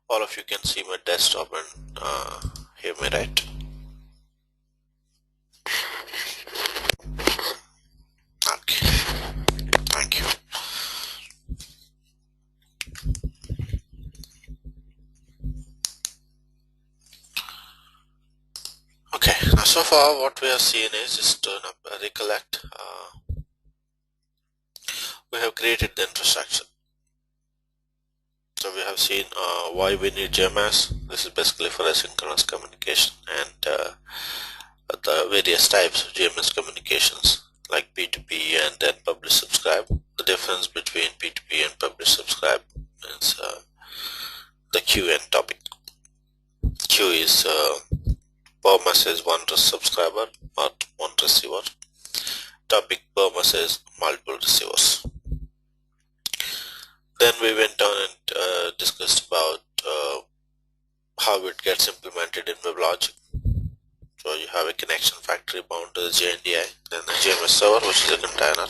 All of you can see my desktop and hear me, right? Okay, thank you. Okay, now so far what we have seen is just to recollect. We have created the infrastructure. So we have seen why we need JMS. This is basically for asynchronous communication and the various types of JMS communications like P2P and then publish subscribe. The difference between P2P and publish subscribe is the queue and topic. Queue is per message one subscriber or one receiver. Topic per message multiple receivers. Then we went on and discussed about how it gets implemented in WebLogic. So you have a connection factory bound to the JNDI, then the JMS server, which is a container,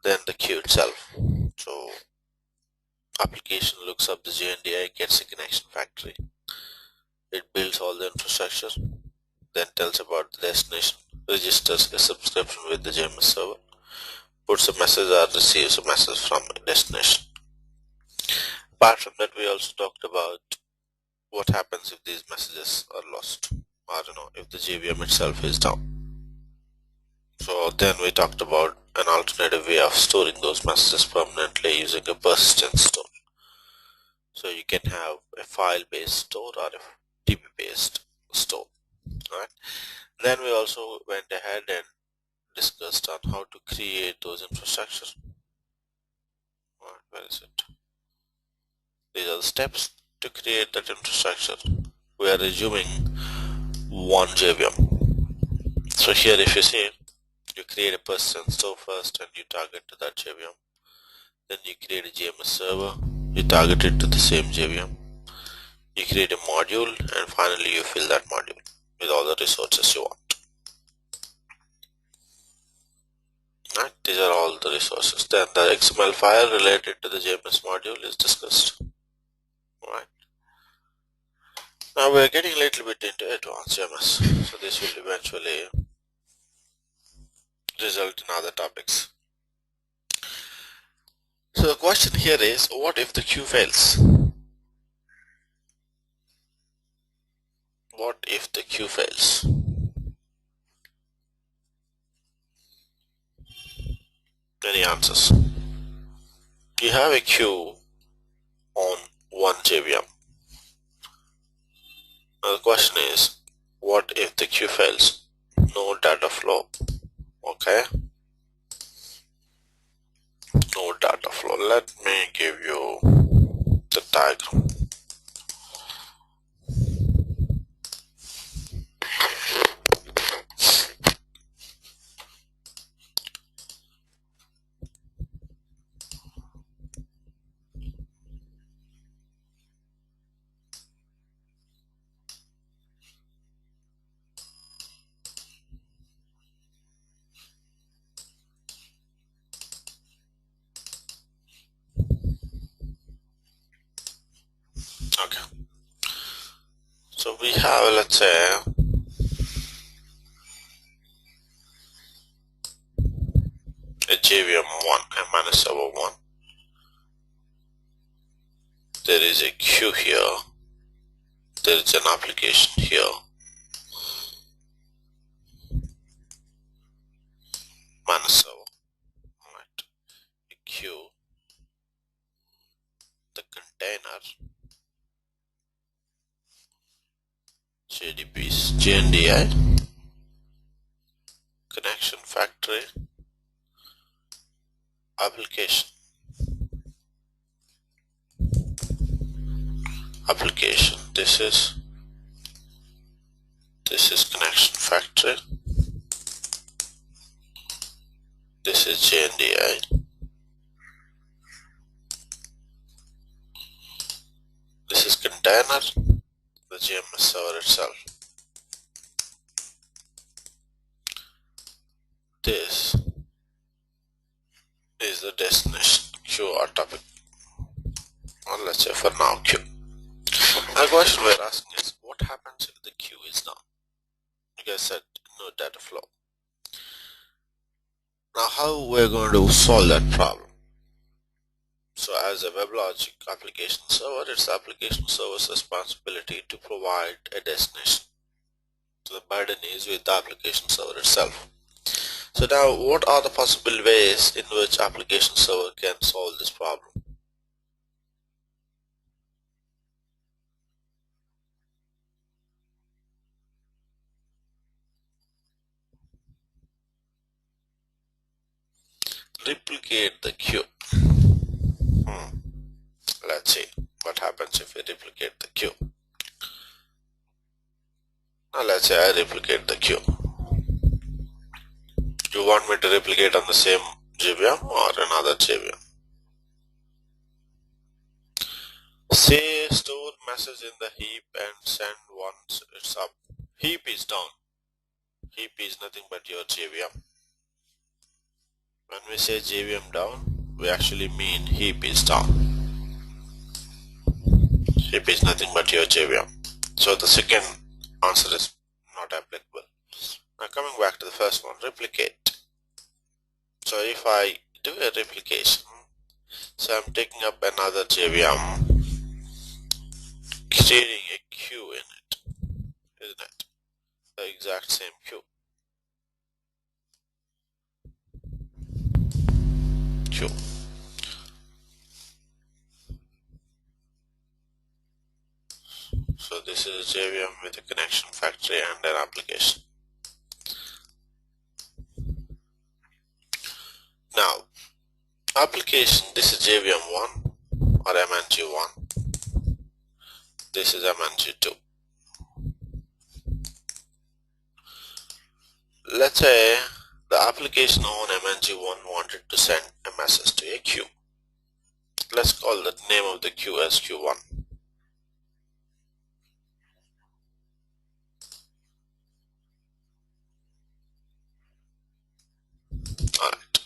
then the queue itself. So application looks up the JNDI, gets a connection factory, it builds all the infrastructure, then tells about the destination, registers a subscription with the JMS server, puts a message or receives a message from a destination. Apart from that, we also talked about what happens if these messages are lost, or if the JVM itself is down. So then we talked about an alternative way of storing those messages permanently using a persistent store. So you can have a file-based store or a DB-based store. Right? Then we also went ahead and discussed on how to create those infrastructure. Right, where is it? These are the steps to create that infrastructure. We are resuming one JVM. So here if you see, you create a persistent store first and you target to that JVM. Then you create a JMS server, you target it to the same JVM. You create a module and finally you fill that module with all the resources you want. Right? These are all the resources. Then the XML file related to the JMS module is discussed. Right. Now we are getting a little bit into advanced JMS. So this will eventually result in other topics. So the question here is, what if the queue fails? What if the queue fails? Any answers? You have a queue on one JVM. Now the question is, what if the queue fails? No data flow. Okay. No data flow. Let me give you the diagram. Okay. So we have, let's say, a JVM1 and minus server 1. There is a queue here. There is an application here. Minus server. Alright. A queue. The container. JDBs, JNDI. Connection factory. Application. Application. This is connection factory. This is JNDI. This is container, the JMS server itself. This is the destination queue or topic. Or let's say for now Q. The question we're asking is, what happens if the Q is down? You guys said no data flow. Now how we're going to solve that problem? So as a WebLogic application server, it's the application server's responsibility to provide a destination. So the burden is with the application server itself. So now what are the possible ways in which application server can solve this problem? Replicate the queue. Let's see what happens if we replicate the queue. Now let's say I replicate the queue. You want me to replicate on the same JVM or another JVM? Say store message in the heap and send once it's up. Heap is down. Heap is nothing but your JVM. When we say JVM down, we actually mean heap is down. Heap is nothing but your JVM. So the second answer is not applicable. Now coming back to the first one, replicate. So if I do a replication, so I'm taking up another JVM, creating a queue in it, isn't it? The exact same queue. So this is a JVM with a connection factory and an application. Now, application, this is JVM1 or MNG1. This is MNG2. Let's say the application on MNG1 wanted to send a message to a queue. Let's call the name of the queue as Q1. Alright.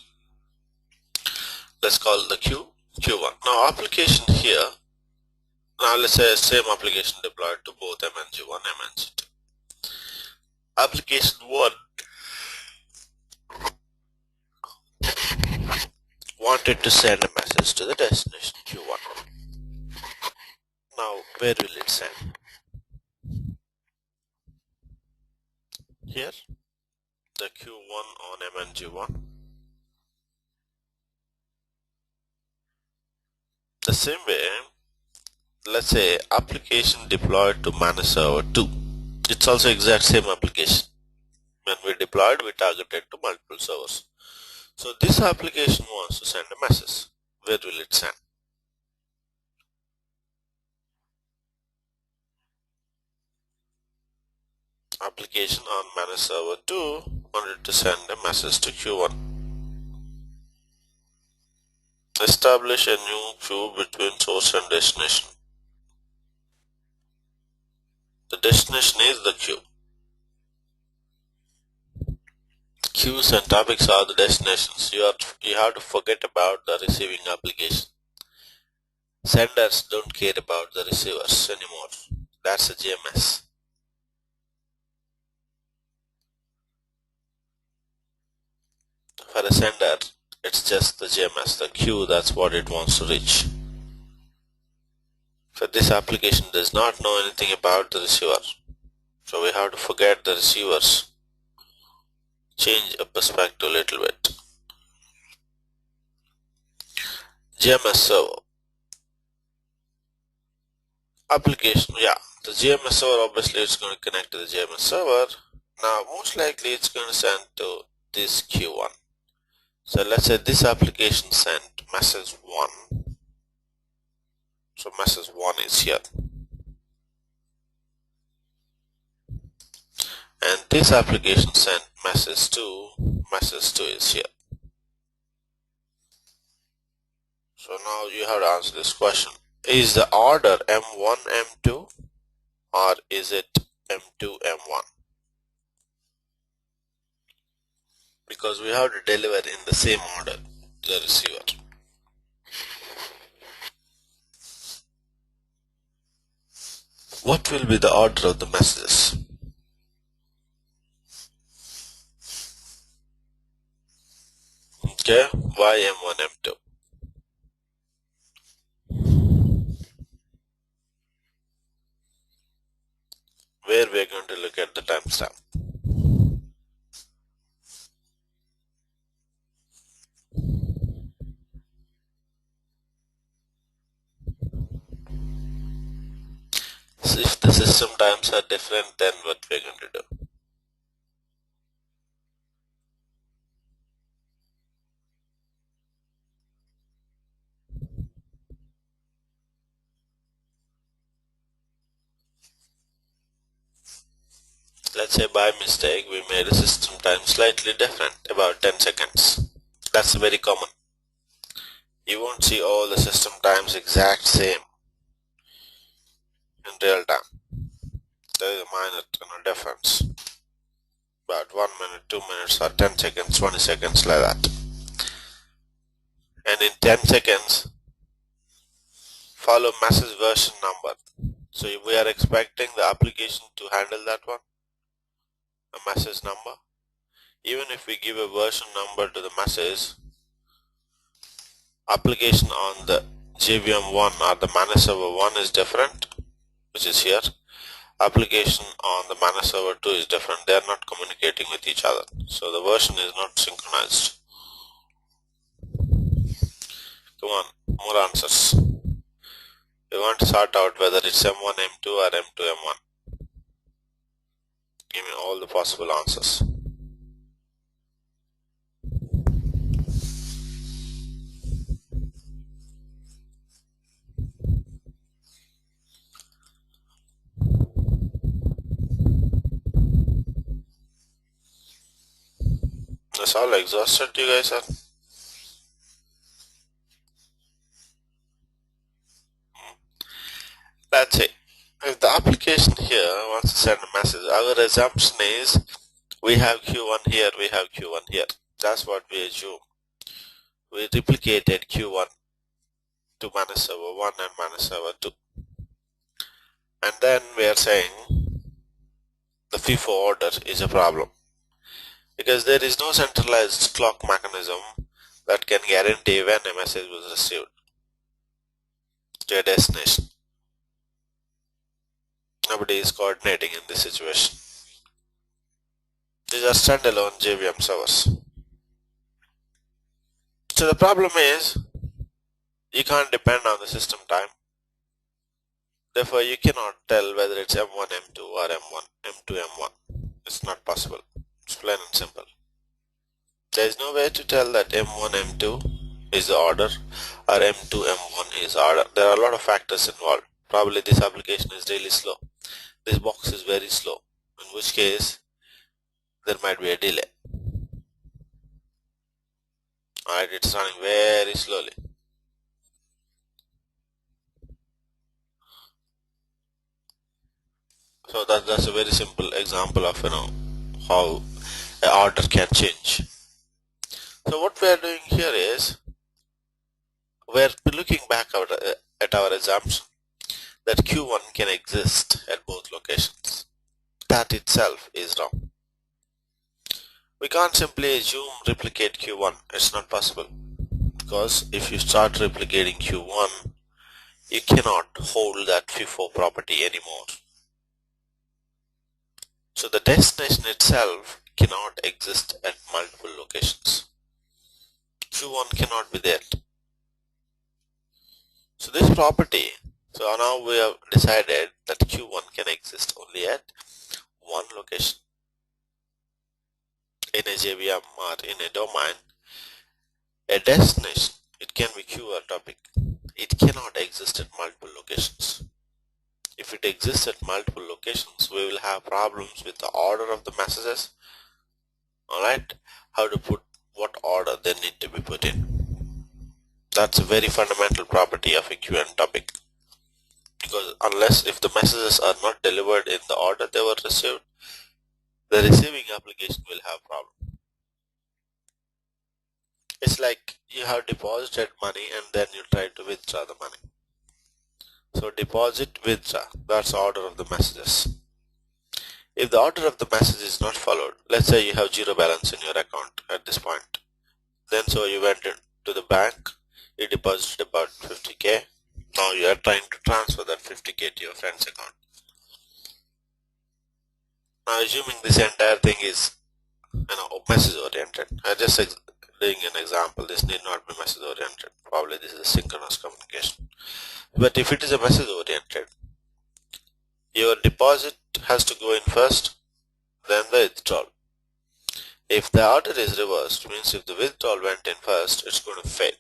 Let's call the queue Q1. Now application here, now let's say same application deployed to both MNG1 and MNG2. Application 1 wanted to send a message to the destination Q1. Now where will it send? Here, the Q1 on MNG1. The same way, let's say application deployed to manage server 2. It's also exact same application. When we deployed, we targeted to multiple servers. So this application wants to send a message. Where will it send? Application on manage server 2 wanted to send a message to Q1. Establish a new queue between source and destination. The destination is the queue. Queues and topics are the destinations. You have to forget about the receiving application. Senders don't care about the receivers anymore. That's a JMS. For a sender, it's just the JMS, the queue, that's what it wants to reach. For this application does not know anything about the receiver. So we have to forget the receivers. Change a perspective a little bit. JMS server. Application, the JMS server, obviously it's going to connect to the JMS server. Now most likely it's going to send to this Q1. So let's say this application sent message 1. So message 1 is here. And this application sent message 2. Message 2 is here. So now you have to answer this question. Is the order M1, M2 or is it M2, M1? Because we have to deliver in the same order to the receiver. What will be the order of the messages? Okay, why M1, M2? Where we are going to look at the timestamp. So if the system times are different, then what we are going to do? Let's say by mistake we made a system time slightly different, about 10 seconds. That's very common. You won't see all the system times exact same in real time. There is a minor difference. About 1 minute, 2 minutes or 10 seconds, 20 seconds like that. And in 10 seconds, follow message version number. So we are expecting the application to handle that one, a message number. Even if we give a version number to the message, application on the JVM1 or the manage server 1 is different, which is here. Application on the manage server 2 is different. They are not communicating with each other. So the version is not synchronized. Come on, more answers. We want to sort out whether it's M1, M2 or M2, M1. Give me all the possible answers. That's all exhausted you guys are. That's it. If the application here wants to send a message, our assumption is we have Q1 here, we have Q1 here. That's what we assume. We replicated Q1 to manage server 1 and manage server 2. And then we are saying the FIFO order is a problem, because there is no centralized clock mechanism that can guarantee when a message was received to a destination. Nobody is coordinating in this situation. These are standalone JVM servers. So the problem is you can't depend on the system time. Therefore, you cannot tell whether it's M1, M2 or M1, M2, M1. It's not possible. It's plain and simple. There is no way to tell that M1, M2 is the order or M2, M1 is order. There are a lot of factors involved. Probably this application is really slow. This box is very slow, in which case there might be a delay. Alright, it's running very slowly. So that's a very simple example of how an order can change. So what we are doing here is we are looking back at our assumption that Q1 can exist at both locations. That itself is wrong. We can't simply assume replicate Q1. It's not possible, because if you start replicating Q1, you cannot hold that FIFO property anymore. So the destination itself cannot exist at multiple locations. Q1 cannot be there. So this property, so now we have decided that Q1 can exist only at one location. In a JVM or in a domain, a destination, it can be Q or topic. It cannot exist at multiple locations. If it exists at multiple locations, we will have problems with the order of the messages. Alright, how to put what order they need to be put in. That's a very fundamental property of a QN topic. Because unless if the messages are not delivered in the order they were received, the receiving application will have problem. It's like you have deposited money and then you try to withdraw the money. So deposit, withdraw, that's the order of the messages. If the order of the message is not followed, let's say you have zero balance in your account at this point, then so you went to the bank, you deposited about 50k, now you are trying to transfer that 50k to your friend's account. Now assuming this entire thing is message oriented, I just doing an example, this need not be message oriented, probably this is a synchronous communication. But if it is a message oriented, your deposit has to go in first, then the withdrawal. If the order is reversed, means if the withdrawal went in first, it's going to fail.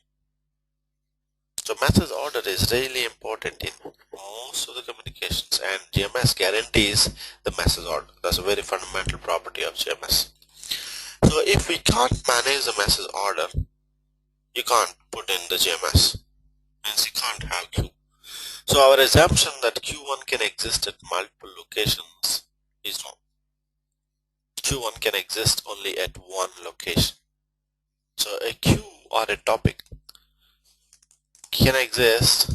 So message order is really important in most of the communications, and JMS guarantees the message order. That's a very fundamental property of JMS. So if we can't manage the message order, you can't put in the JMS. Means you can't have queue. So our assumption that Q1 can exist at multiple locations is wrong. Q1 can exist only at one location. So a queue or a topic can exist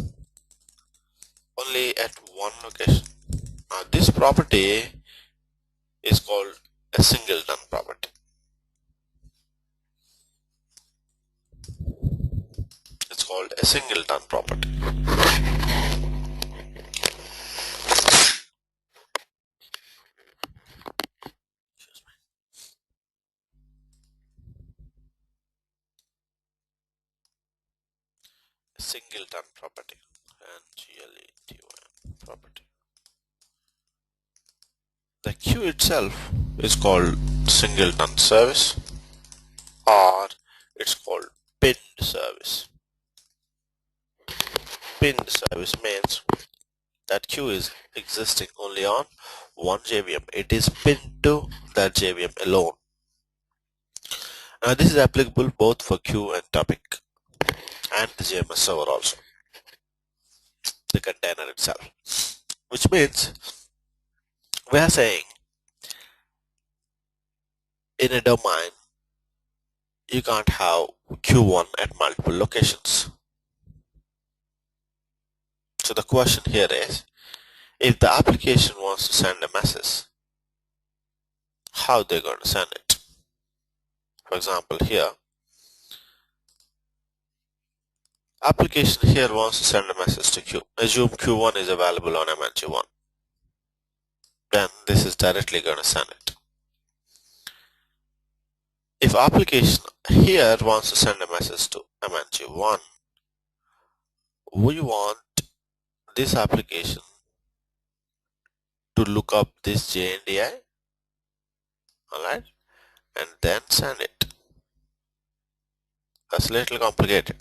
only at one location. Now this property is called a singleton property. It's called a singleton property. Singleton property and GLETON property. The queue itself is called singleton service, or it's called pinned service. Pinned service means that queue is existing only on one JVM. It is pinned to that JVM alone. Now this is applicable both for queue and topic and the JMS server also, the container itself, which means we are saying in a domain you can't have Q1 at multiple locations. So the question here is, if the application wants to send a message, how they're going to send it? For example, here application here wants to send a message to Q. Assume Q1 is available on MNG1. Then this is directly going to send it. If application here wants to send a message to MNG1, we want this application to look up this JNDI, alright, and then send it. That's a little complicated.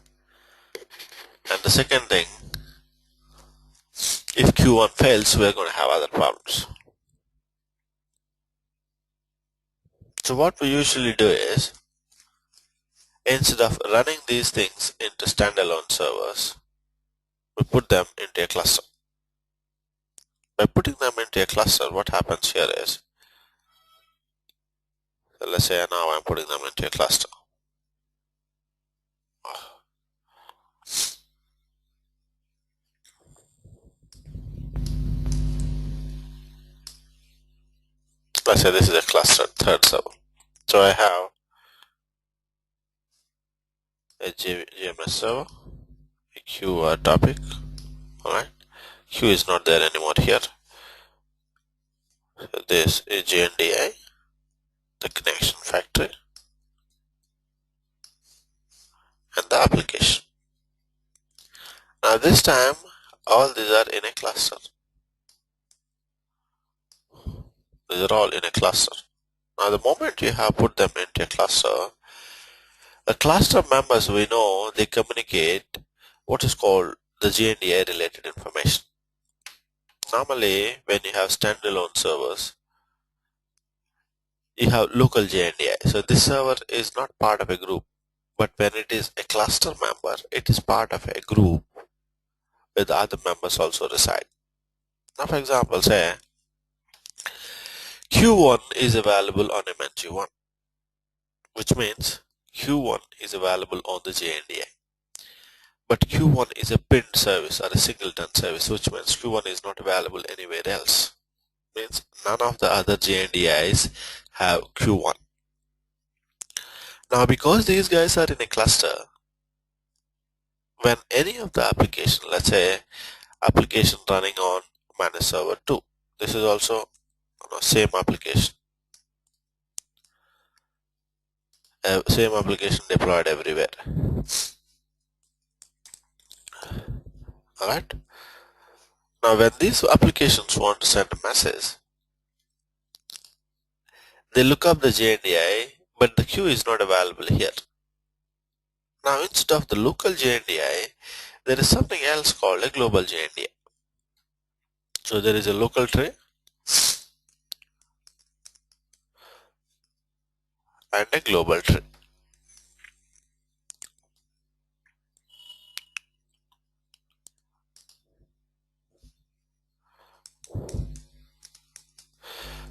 And the second thing, if Q1 fails, we're going to have other problems. So what we usually do is, instead of running these things into standalone servers, we put them into a cluster. By putting them into a cluster, what happens here is, so let's say now I'm putting them into a cluster. Let's say this is a cluster third server. So I have a JMS server, a queue topic, alright. Queue is not there anymore here. So this is JNDI, the connection factory, and the application. Now this time all these are in a cluster. These are all in a cluster. Now the moment you have put them into a cluster, the cluster members, we know they communicate what is called the JNDI related information. Normally when you have standalone servers, you have local JNDI. So this server is not part of a group, but when it is a cluster member, it is part of a group where the other members also reside. Now for example, say Q1 is available on MNG1, which means Q1 is available on the JNDI. But Q1 is a pinned service or a singleton service, which means Q1 is not available anywhere else. Means none of the other JNDIs have Q1. Now because these guys are in a cluster, when any of the application, let's say application running on managed server 2, this is also same application, same application deployed everywhere. Alright. Now when these applications want to send a message, they look up the JNDI, but the queue is not available here. Now instead of the local JNDI, there is something else called a global JNDI. So there is a local tray and a global tray.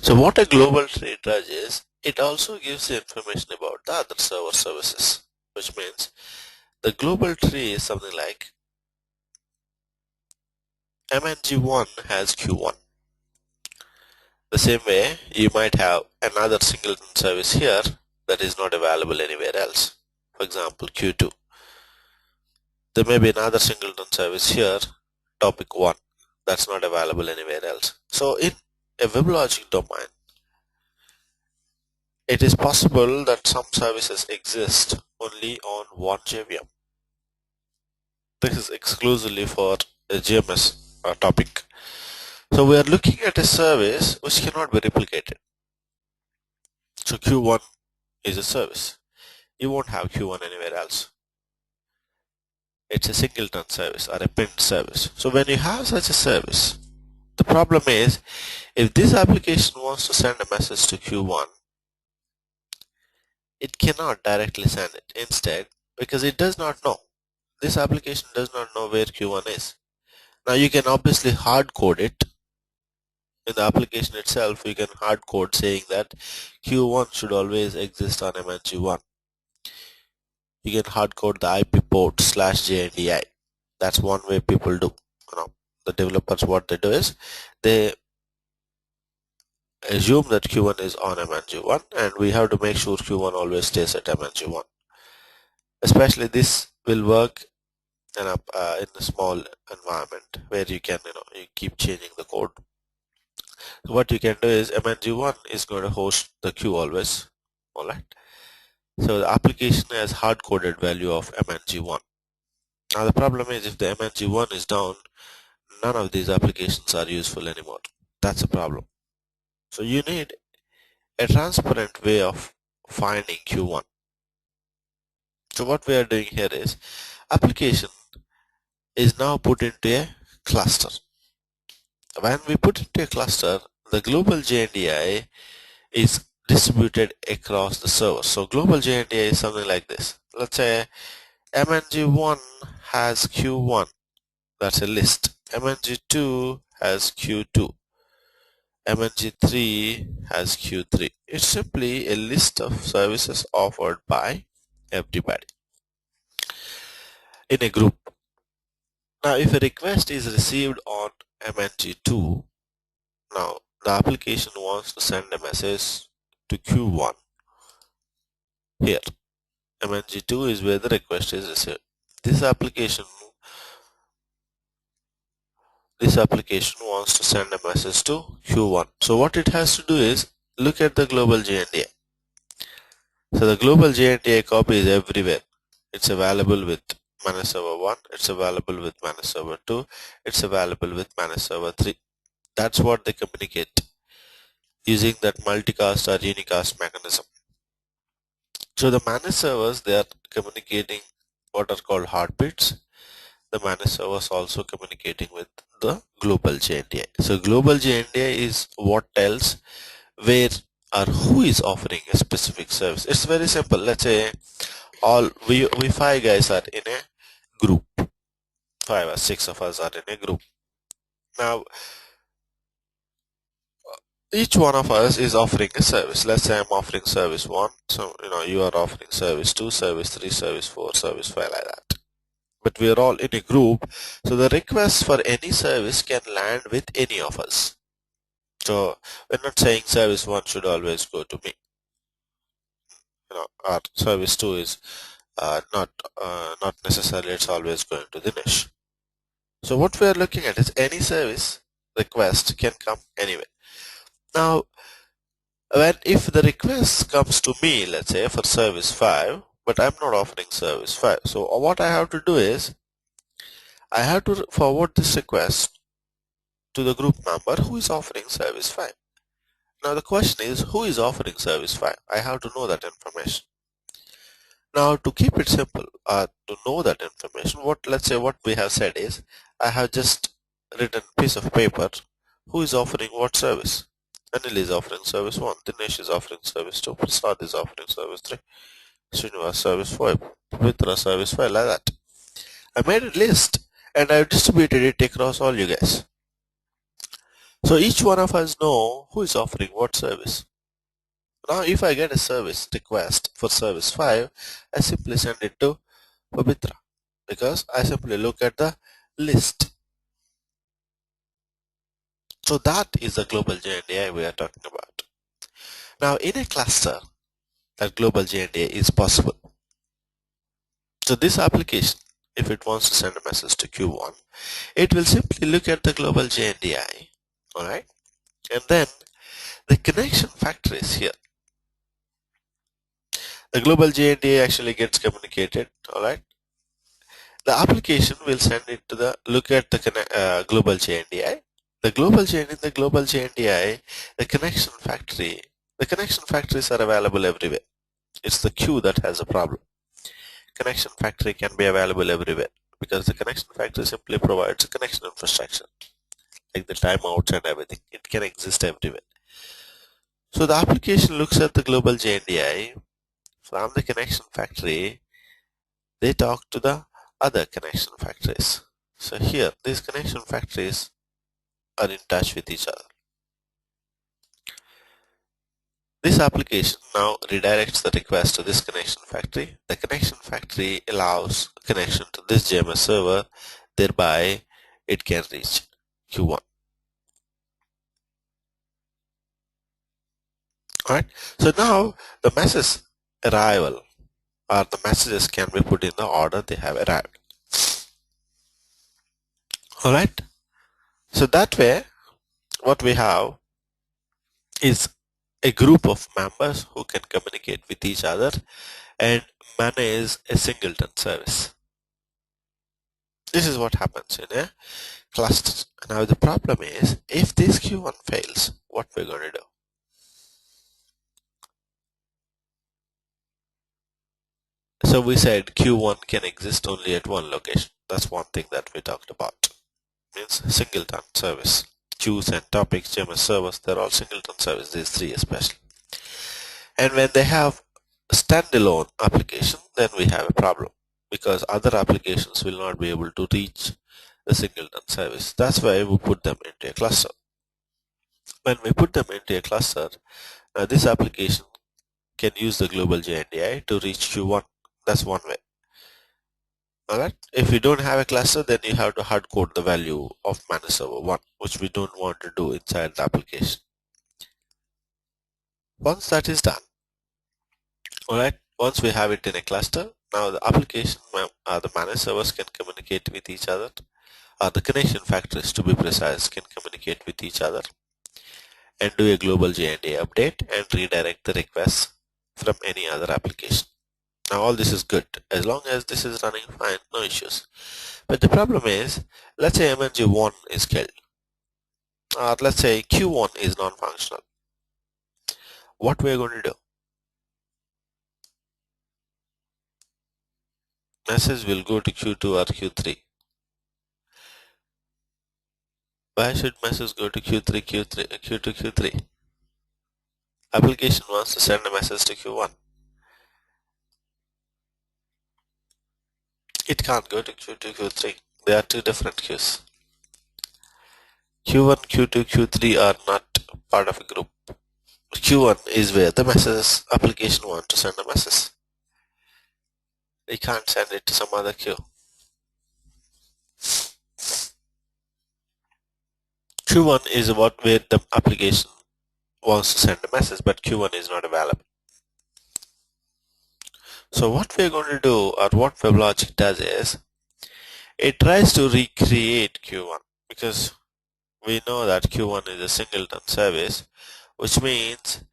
So what a global tray does is, it also gives you information about the other server services, which means the global tree is something like MNG1 has Q1. The same way, you might have another singleton service here that is not available anywhere else. For example, Q2. There may be another singleton service here, topic 1, that's not available anywhere else. So in a WebLogic domain, it is possible that some services exist only on one JVM. This is exclusively for a JMS topic. So we are looking at a service which cannot be replicated. So Q1 is a service. You won't have Q1 anywhere else. It's a singleton service or a pinned service. So when you have such a service, the problem is, if this application wants to send a message to Q1, it cannot directly send it. Instead, because it does not know, this application does not know where Q1 is. Now you can obviously hard code it. In the application itself, you can hard code saying that Q1 should always exist on MNG1. You can hard code the IP port /JNDI. That's one way people do. The developers, what they do is, they assume that Q1 is on MNG1, and we have to make sure Q1 always stays at MNG1. Especially this will work in a small environment where you can you keep changing the code. So what you can do is, MNG1 is going to host the queue always. Alright. So the application has hard-coded value of MNG1. Now the problem is, if the MNG1 is down, none of these applications are useful anymore. That's a problem. So you need a transparent way of finding Q1. So what we are doing here is, application is now put into a cluster. When we put into a cluster, the global JNDI is distributed across the server. So global JNDI is something like this. Let's say MNG1 has Q1, that's a list. MNG2 has Q2. MNG3 has Q3. It's simply a list of services offered by everybody in a group. Now if a request is received on MNG2, now the application wants to send a message to Q1 here. MNG2 is where the request is received. This application wants to send a message to Q1. So what it has to do is, look at the global JNDI. So the global JNDI copy is everywhere. It's available with managed server 1, it's available with managed server 2, it's available with managed server 3. That's what they communicate using that multicast or unicast mechanism. So the managed servers, they are communicating what are called heartbeats. The managed servers also communicating with the global JNDI. So global JNDI is what tells where or who is offering a specific service. It's very simple. Let's say we 5 guys are in a group. 5 or 6 of us are in a group. Now each one of us is offering a service. Let's say I'm offering service 1. So you are offering service 2, service 3, service 4, service 5, like that. but we are all in a group, so the request for any service can land with any of us. So we're not saying service 1 should always go to me, or service 2 is not necessarily it's always going to Dinesh. So what we are looking at is any service request can come anywhere. Now, if the request comes to me, let's say for service 5, but I'm not offering service 5, so what I have to do is I have to forward this request to the group member who is offering service 5. Now the question is, who is offering service 5? I have to know that information. Now to keep it simple, to know that information, let's say what we have said is, I have just written a piece of paper, who is offering what service. Anil is offering service 1, Dinesh is offering service 2, Prasad is offering service 3, Srinivas service 4, Pavitra service 5, like that. I made a list and I distributed it across all you guys. So each one of us know who is offering what service. Now if I get a service request for service 5, I simply send it to Pavitra because I simply look at the list. So that is the global JNDI we are talking about. Now in a cluster, that global JNDI is possible. So this application, if it wants to send a message to Q1, it will simply look at the global JNDI, alright, and then the connection factor is here. The global JNDI actually gets communicated, alright. The application will send it to the look at the global JNDI. The global JNDI, the connection factory. The connection factories are available everywhere. It's the queue that has a problem. Connection factory can be available everywhere because the connection factory simply provides a connection infrastructure, like the timeouts and everything. It can exist everywhere. So the application looks at the global JNDI from the connection factory. They talk to the other connection factories. So here, these connection factories are in touch with each other. This application now redirects the request to this connection factory. The connection factory allows connection to this JMS server, thereby it can reach Q1. Alright, so now the message arrival or the messages can be put in the order they have arrived. Alright, so that way what we have is a group of members who can communicate with each other and manage a singleton service. This is what happens in a cluster. Now the problem is, if this Q1 fails, what we're going to do? So we said Q1 can exist only at one location. That's one thing that we talked about. Means singleton service. Queues and topics, JMS servers, they're all singleton service, these three especially. And when they have standalone application, then we have a problem because other applications will not be able to reach the singleton service. That's why we put them into a cluster. When we put them into a cluster, this application can use the global JNDI to reach Q1. That's one way. Alright. If you don't have a cluster, then you have to hard code the value of manage server 1, which we don't want to do inside the application. Once that is done, alright, once we have it in a cluster, now the application, the managed servers can communicate with each other, or the connection factories to be precise can communicate with each other and do a global JNDI update and redirect the requests from any other application. Now all this is good. As long as this is running fine, no issues. But the problem is, let's say MNG1 is killed, or let's say Q1 is non-functional. What we are going to do? Message will go to Q2 or Q3. Why should message go to Q2, Q3? Application wants to send a message to Q1. It can't go to Q2, Q3. They are two different queues. Q1, Q2, Q3 are not part of a group. Q1 is where the message application wants to send a message. They can't send it to some other queue. Q1 is about where the application wants to send a message, but Q1 is not available. So what we're going to do, or what WebLogic does is, it tries to recreate Q1, because we know that Q1 is a singleton service, which means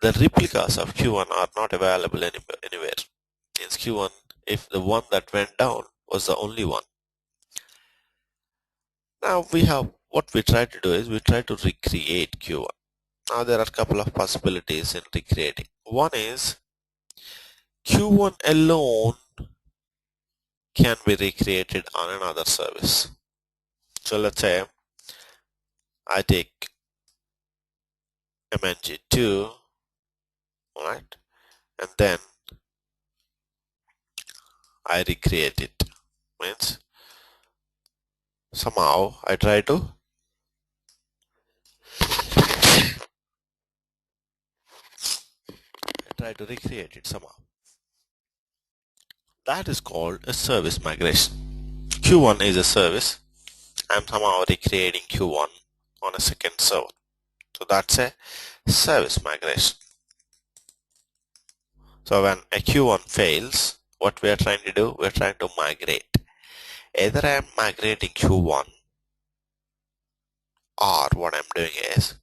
the replicas of Q1 are not available anywhere. Means Q1, if the one that went down was the only one. Now what we try to do is we try to recreate Q1. Now there are a couple of possibilities in recreating. One is Q1 alone can be recreated on another service. So let's say I take MNG2, right, and then I recreate it. Means somehow I try to recreate it somehow. That is called a service migration. Q1 is a service. I'm somehow recreating Q1 on a second server. So that's a service migration. So when a Q1 fails, what we are trying to do, we're trying to migrate. Either I'm migrating Q1, or what I'm doing is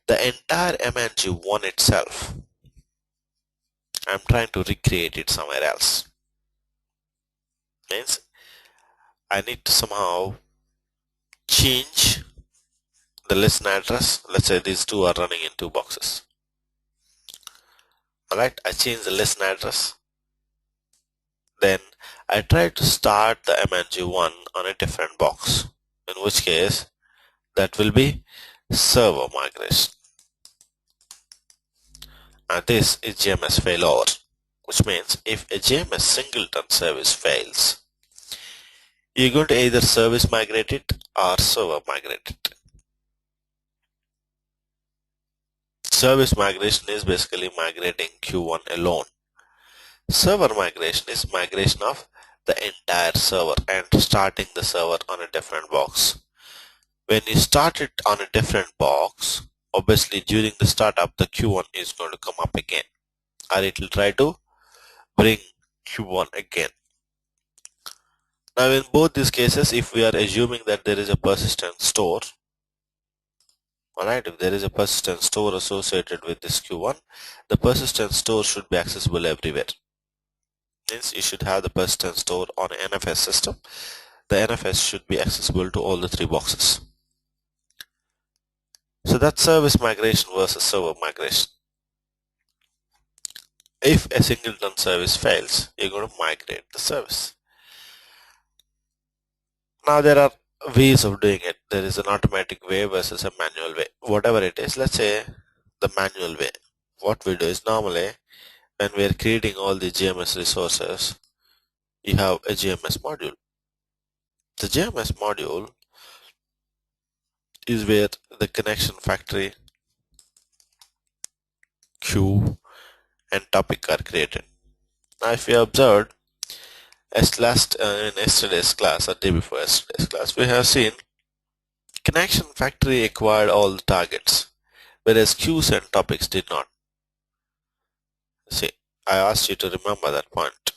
the entire MNG1 itself, I'm trying to recreate it somewhere else. Means I need to somehow change the listen address. Let's say these two are running in two boxes. Alright, I change the listen address. Then I try to start the MNG1 on a different box, in which case that will be server migration. And this is JMS failover, which means if a JMS singleton service fails, you're going to either service migrate it or server migrate it. Service migration is basically migrating Q1 alone. Server migration is migration of the entire server and starting the server on a different box. When you start it on a different box, obviously during the startup the Q1 is going to come up again, or it will try to bring Q1 again. Now in both these cases, if we are assuming that there is a persistent store, alright, if there is a persistent store associated with this Q1, the persistent store should be accessible everywhere. Means you should have the persistent store on an NFS system. The NFS should be accessible to all the three boxes. So that's service migration versus server migration. If a singleton service fails, you're going to migrate the service. Now there are ways of doing it. There is an automatic way versus a manual way. Whatever it is, let's say the manual way. What we do is normally when we are creating all the JMS resources, you have a JMS module. The JMS module is where the connection factory, queue, and topic are created. Now if you observed, as in yesterday's class or day before yesterday's class, we have seen connection factory acquired all the targets, whereas queues and topics did not. See, I asked you to remember that point.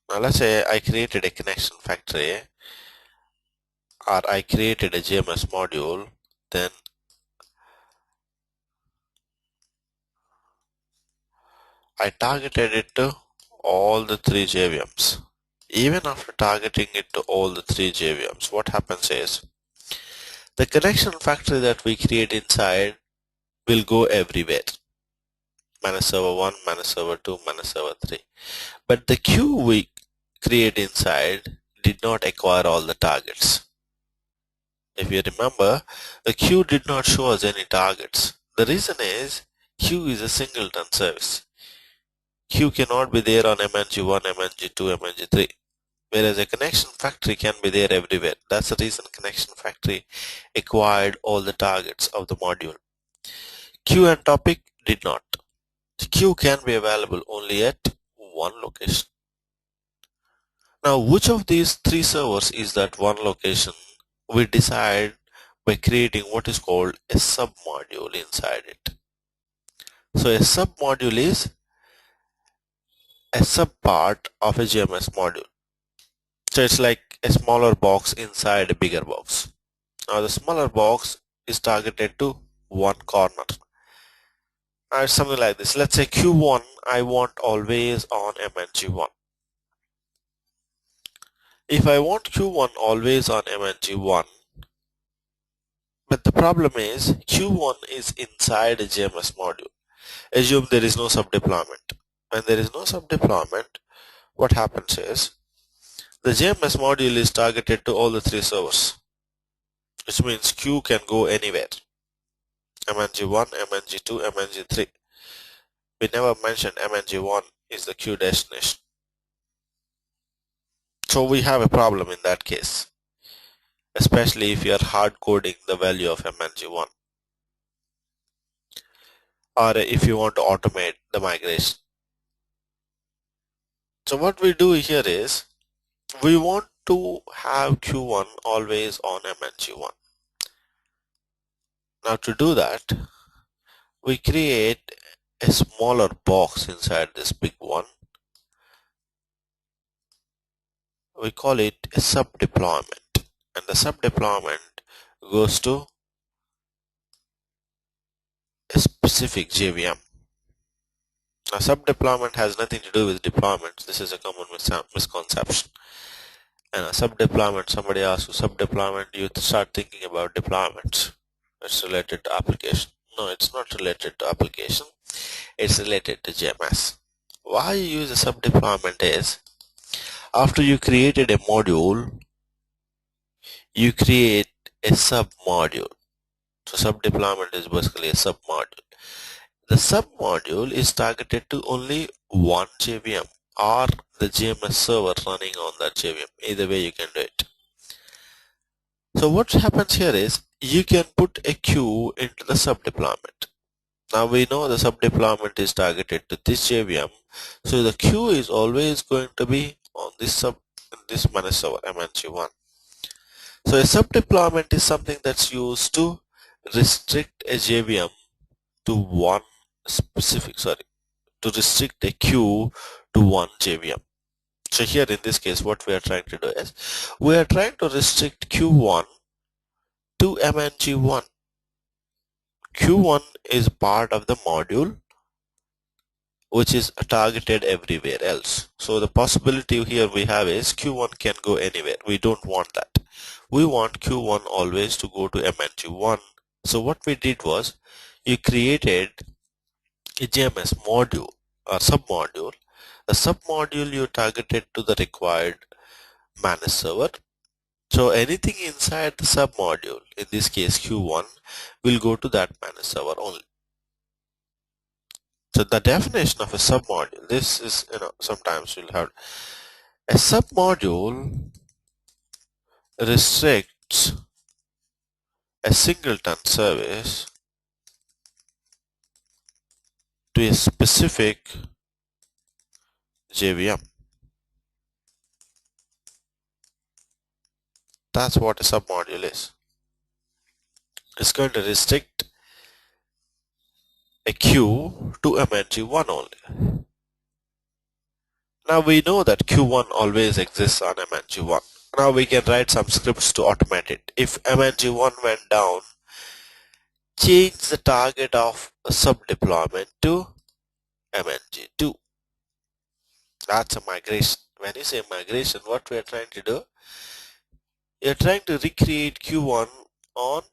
Now let's say I created a connection factory, or I created a JMS module, then I targeted it to all the three JVMs. Even after targeting it to all the three JVMs, what happens is the connection factory that we create inside will go everywhere. Manage server 1, manage server 2, manage server 3. But the queue we create inside did not acquire all the targets. If you remember, the queue did not show us any targets. The reason is queue is a singleton service. Queue cannot be there on MNG1, MNG2, MNG3. Whereas a connection factory can be there everywhere. That's the reason connection factory acquired all the targets of the module. Queue and topic did not. The queue can be available only at one location. Now which of these three servers is that one location? We decide by creating what is called a submodule inside it. So a submodule is a subpart of a JMS module. So it's like a smaller box inside a bigger box. Now the smaller box is targeted to one corner. It's something like this. Let's say Q1 I want always on MNG1. If I want Q1 always on MNG1, but the problem is Q1 is inside a JMS module. Assume there is no subdeployment. When there is no subdeployment, what happens is the JMS module is targeted to all the three servers, which means Q can go anywhere. MNG1, MNG2, MNG3. We never mentioned MNG1 is the Q destination. So we have a problem in that case, especially if you are hard coding the value of MNG1, or if you want to automate the migration. So what we do here is we want to have Q1 always on MNG1. Now to do that, we create a smaller box inside this big one. We call it a sub-deployment, and the sub-deployment goes to a specific JVM. Now sub-deployment has nothing to do with deployments. This is a common misconception. And a sub-deployment, somebody asks you sub-deployment, you start thinking about deployments. It's related to application. No, it's not related to application. It's related to JMS. Why you use a sub-deployment is, after you created a module, you create a sub-module. So sub-deployment is basically a sub-module. The sub-module is targeted to only one JVM or the JMS server running on that JVM. Either way you can do it. So what happens here is you can put a queue into the sub-deployment. Now we know the sub-deployment is targeted to this JVM, so the queue is always going to be on this managed server MNG1. So a sub-deployment is something that's used to restrict a JVM to one specific, to restrict a queue to one JVM. So here in this case what we are trying to do is we are trying to restrict Q1 to MNG1. Q1 is part of the module which is targeted everywhere else. So the possibility here we have is Q1 can go anywhere. We don't want that. We want Q1 always to go to MNG1. So what we did was you created a JMS module or submodule. The submodule you targeted to the required managed server. So anything inside the submodule, in this case Q1, will go to that managed server only. So the definition of a submodule, this is, sometimes you'll have a submodule restricts a singleton service to a specific JVM. That's what a submodule is. It's going to restrict a queue to MNG1 only. Now we know that Q1 always exists on MNG1. Now we can write some scripts to automate it. If MNG1 went down, change the target of a sub-deployment to MNG2. That's a migration. When you say migration, what we are trying to do? You're trying to recreate Q1 on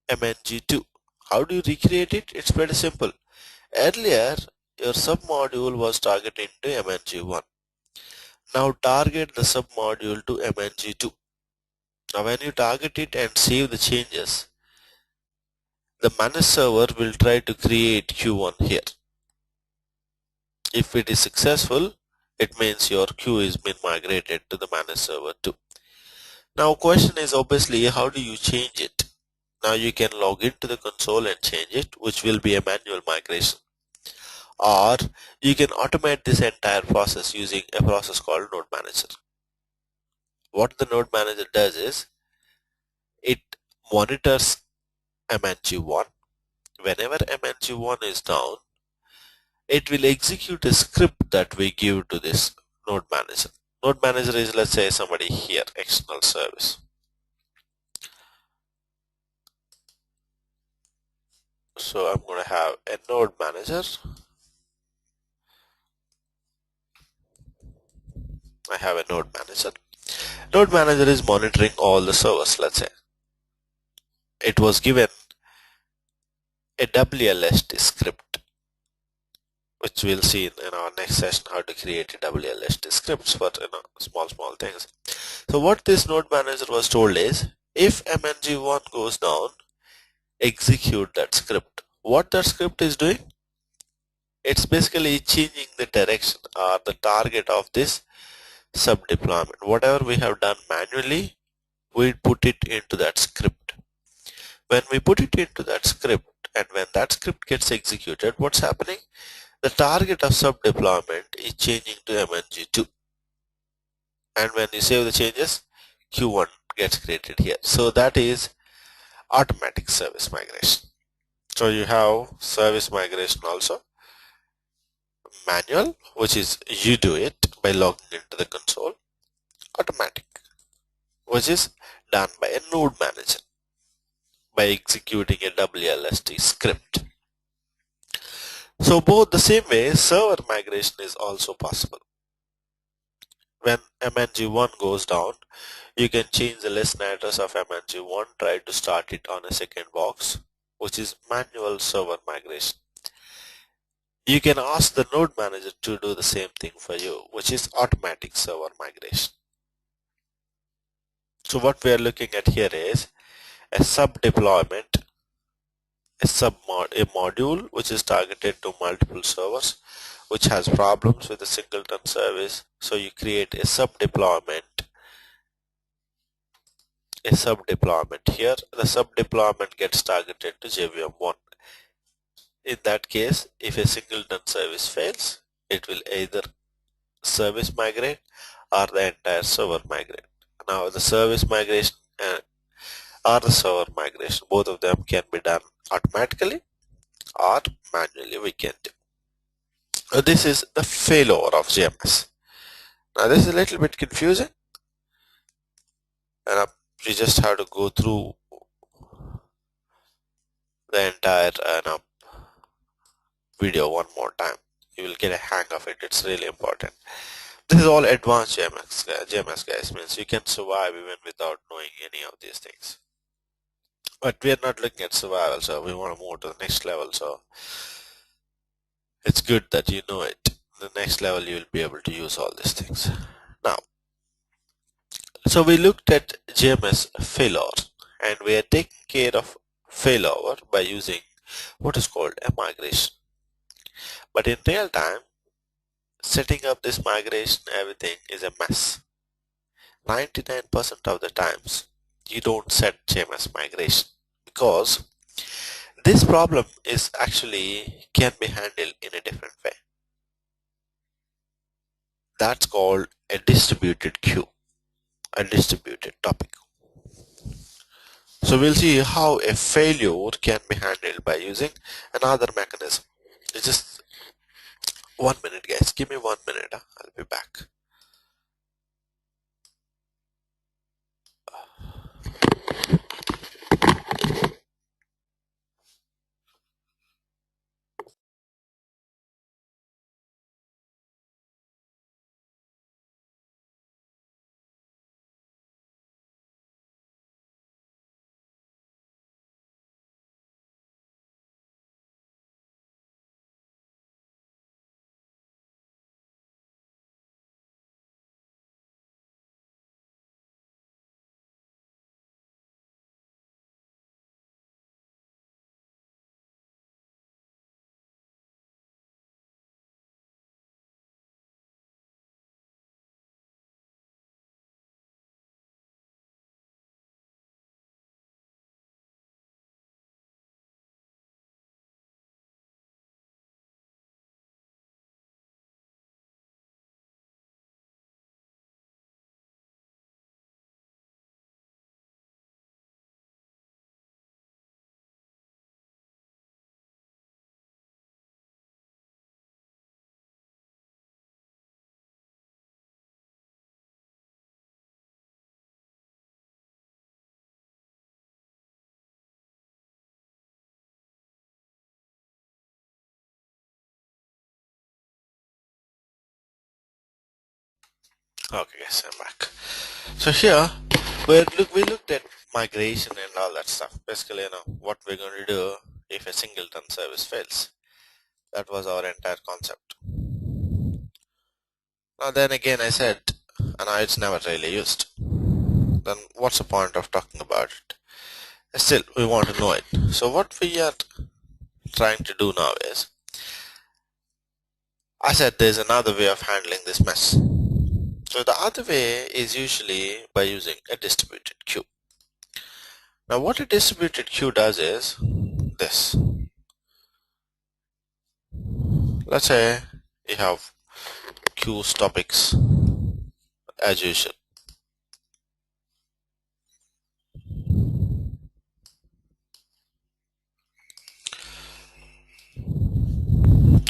MNG2. How do you recreate it? It's pretty simple. Earlier, your submodule was targeting to MNG1. Now target the submodule to MNG2. Now when you target it and save the changes, the managed server will try to create Q1 here. If it is successful, it means your queue has been migrated to the managed server too. Now question is obviously how do you change it? Now you can log into the console and change it, which will be a manual migration. Or you can automate this entire process using a process called Node Manager. What the Node Manager does is it monitors MNG1. Whenever MNG1 is down, it will execute a script that we give to this node manager. Node manager is, let's say, somebody here, external service. So I'm going to have a node manager. I have a node manager. Node manager is monitoring all the servers, let's say. It was given a WLST script, which we'll see in our next session, how to create a WLST scripts for small things. So what this node manager was told is, if MNG1 goes down, execute that script. What that script is doing? It's basically changing the direction or the target of this sub deployment. Whatever we have done manually, we put it into that script. When we put it into that script and when that script gets executed, what's happening? The target of sub deployment is changing to MNG2. And when you save the changes, Q1 gets created here. So that is automatic service migration. So you have service migration also, manual, which is you do it by logging into the console, automatic, which is done by a node manager by executing a WLST script. So both the same way, server migration is also possible. When MNG1 goes down, you can change the list address of MNG1, try to start it on a second box, which is manual server migration. You can ask the node manager to do the same thing for you, which is automatic server migration. So what we are looking at here is a sub deployment, a module which is targeted to multiple servers, which has problems with a singleton service. So you create a sub deployment. Here. The sub deployment gets targeted to JVM1. In that case, if a singleton service fails, it will either service migrate or the entire server migrate. Now the service migration or the server migration, both of them can be done automatically or manually we can do. This is the failover of JMS. Now this is a little bit confusing, and you just have to go through the entire video one more time. You will get a hang of it. It's really important. This is all advanced JMS guys, means you can survive even without knowing any of these things. But we are not looking at survival, so we want to move to the next level. So it's good that you know it. The next level you will be able to use all these things. Now, so we looked at JMS failover, and we are taking care of failover by using what is called a migration. But in real time, setting up this migration, everything is a mess. 99% of the times, you don't set JMS migration because this problem is actually can be handled in a different way. That's called a distributed queue, a distributed topic. So we'll see how a failure can be handled by using another mechanism. It's just 1 minute guys, give me 1 minute, I'll be back. Okay, guys, I'm back. So here we looked at migration and all that stuff. Basically, what we're going to do if a singleton service fails. That was our entire concept. Now then again, I said, and now it's never really used. Then what's the point of talking about it? Still, we want to know it. So what we are trying to do now is, I said there's another way of handling this mess. So the other way is usually by using a distributed queue. Now what a distributed queue does is this. Let's say you have queues topics as usual.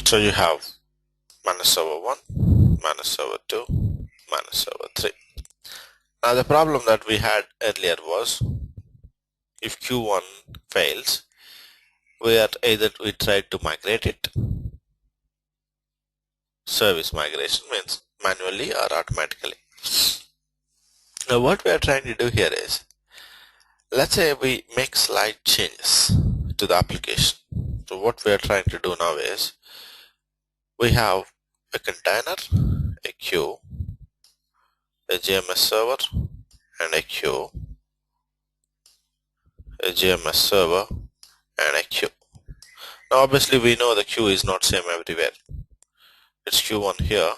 So you have manage server 1, manage server 2, manage server 3. Now the problem that we had earlier was if Q1 fails, we tried to migrate it. Service migration means manually or automatically. Now what we are trying to do here is, let's say we make slight changes to the application. So what we are trying to do now is, we have a container, a queue, a JMS server, and a queue, a JMS server, and a queue. Now obviously we know the queue is not same everywhere. It's Q1 here,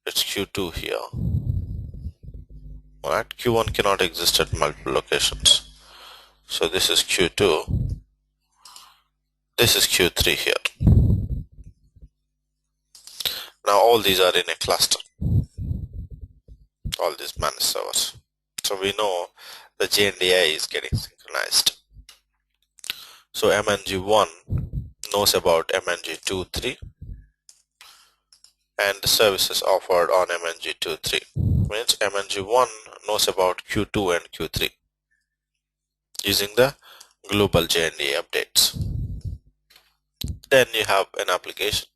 it's Q2 here. Alright, Q1 cannot exist at multiple locations. So this is Q2, this is Q3 here. Now all these are in a cluster, all these managed servers. So we know the JNDI is getting synchronized. So MNG1 knows about MNG2, 3 and the services offered on MNG2, 3. Means MNG1 knows about Q2 and Q3 using the global JNDI updates. Then you have an application,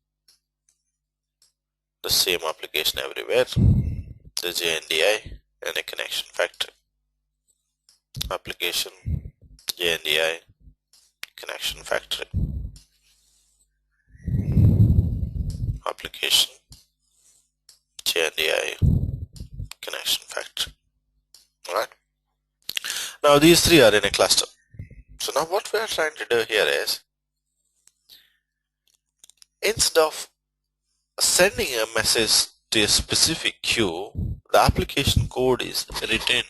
the same application everywhere, the JNDI and a connection factory. Application, JNDI, connection factory. Application, JNDI, connection factory. Alright. Now these three are in a cluster. So now what we are trying to do here is, instead of sending a message to a specific queue, the application code is written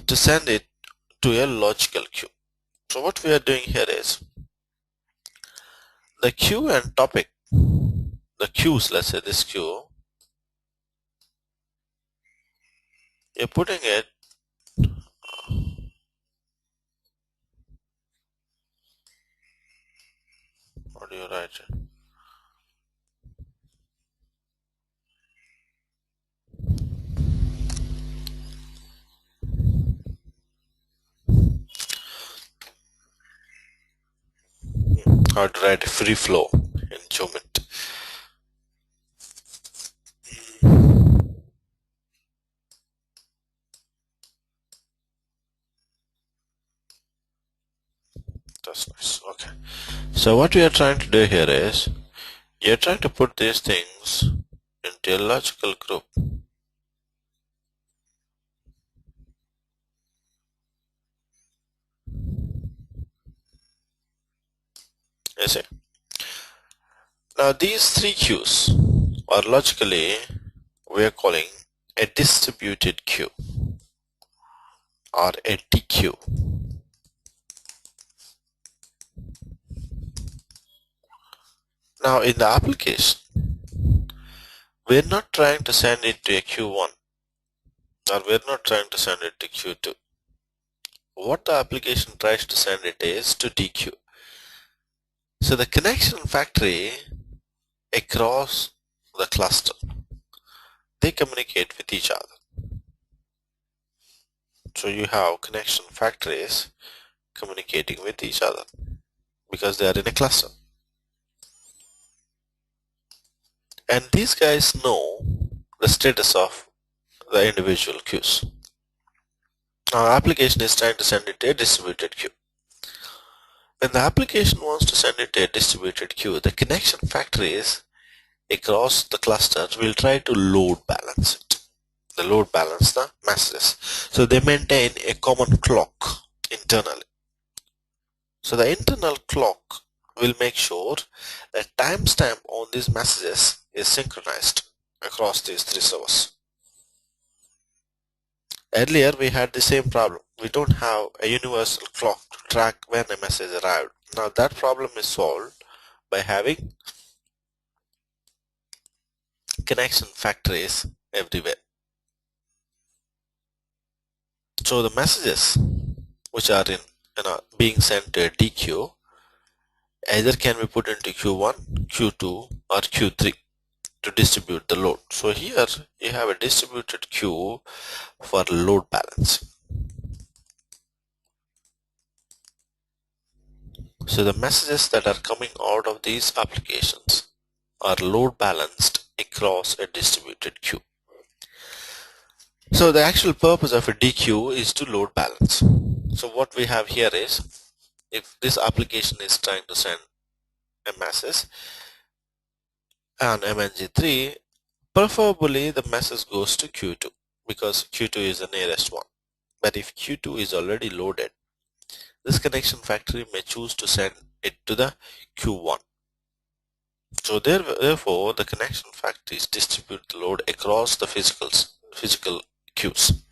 to send it to a logical queue. So what we are doing here is, the queue and topic, the queues, let's say this queue, you're putting it how do you write it? How to write a free flow in Jomit. That's nice. Okay. So what we are trying to do here is, you're trying to put these things into a logical group. You see? Now these three queues are logically, we are calling a distributed queue or a DQ. Now in the application, we're not trying to send it to a Q1 or we're not trying to send it to Q2. What the application tries to send it is to DQ. So the connection factory across the cluster, they communicate with each other. So you have connection factories communicating with each other because they are in a cluster. And these guys know the status of the individual queues. Now application is trying to send it to a distributed queue. When the application wants to send it to a distributed queue, the connection factories across the cluster will try to load balance it. They load balance the messages. So they maintain a common clock internally. So the internal clock will make sure that timestamp on these messages is synchronized across these three servers. Earlier we had the same problem. We don't have a universal clock to track when a message arrived. Now that problem is solved by having connection factories everywhere. So the messages which are in being sent to a DQ either can be put into Q1, Q2 or Q3 to distribute the load. So here you have a distributed queue for load balancing. So the messages that are coming out of these applications are load balanced across a distributed queue. So the actual purpose of a DQ is to load balance. So what we have here is, if this application is trying to send a message on MNG3, preferably the message goes to Q2 because Q2 is the nearest one. But if Q2 is already loaded, this connection factory may choose to send it to the Q1. So therefore, the connection factories distribute the load across the physical queues.